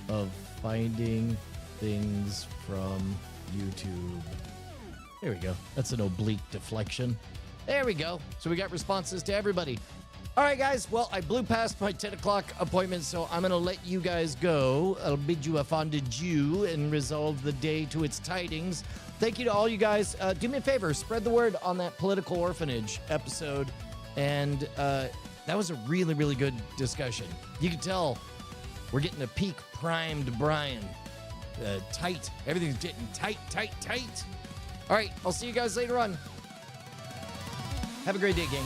of finding things from YouTube. There we go. That's an oblique deflection. There we go. So we got responses to everybody. All right, guys. Well, I blew past my 10 o'clock appointment, so I'm going to let you guys go. I'll bid you a fond adieu and resolve the day to its tidings. Thank you to all you guys. Do me a favor. Spread the word on that political orphanage episode. And that was a really, really good discussion. You can tell we're getting a peak primed Brian. Tight. Everything's getting tight. All right. I'll see you guys later on. Have a great day, gang.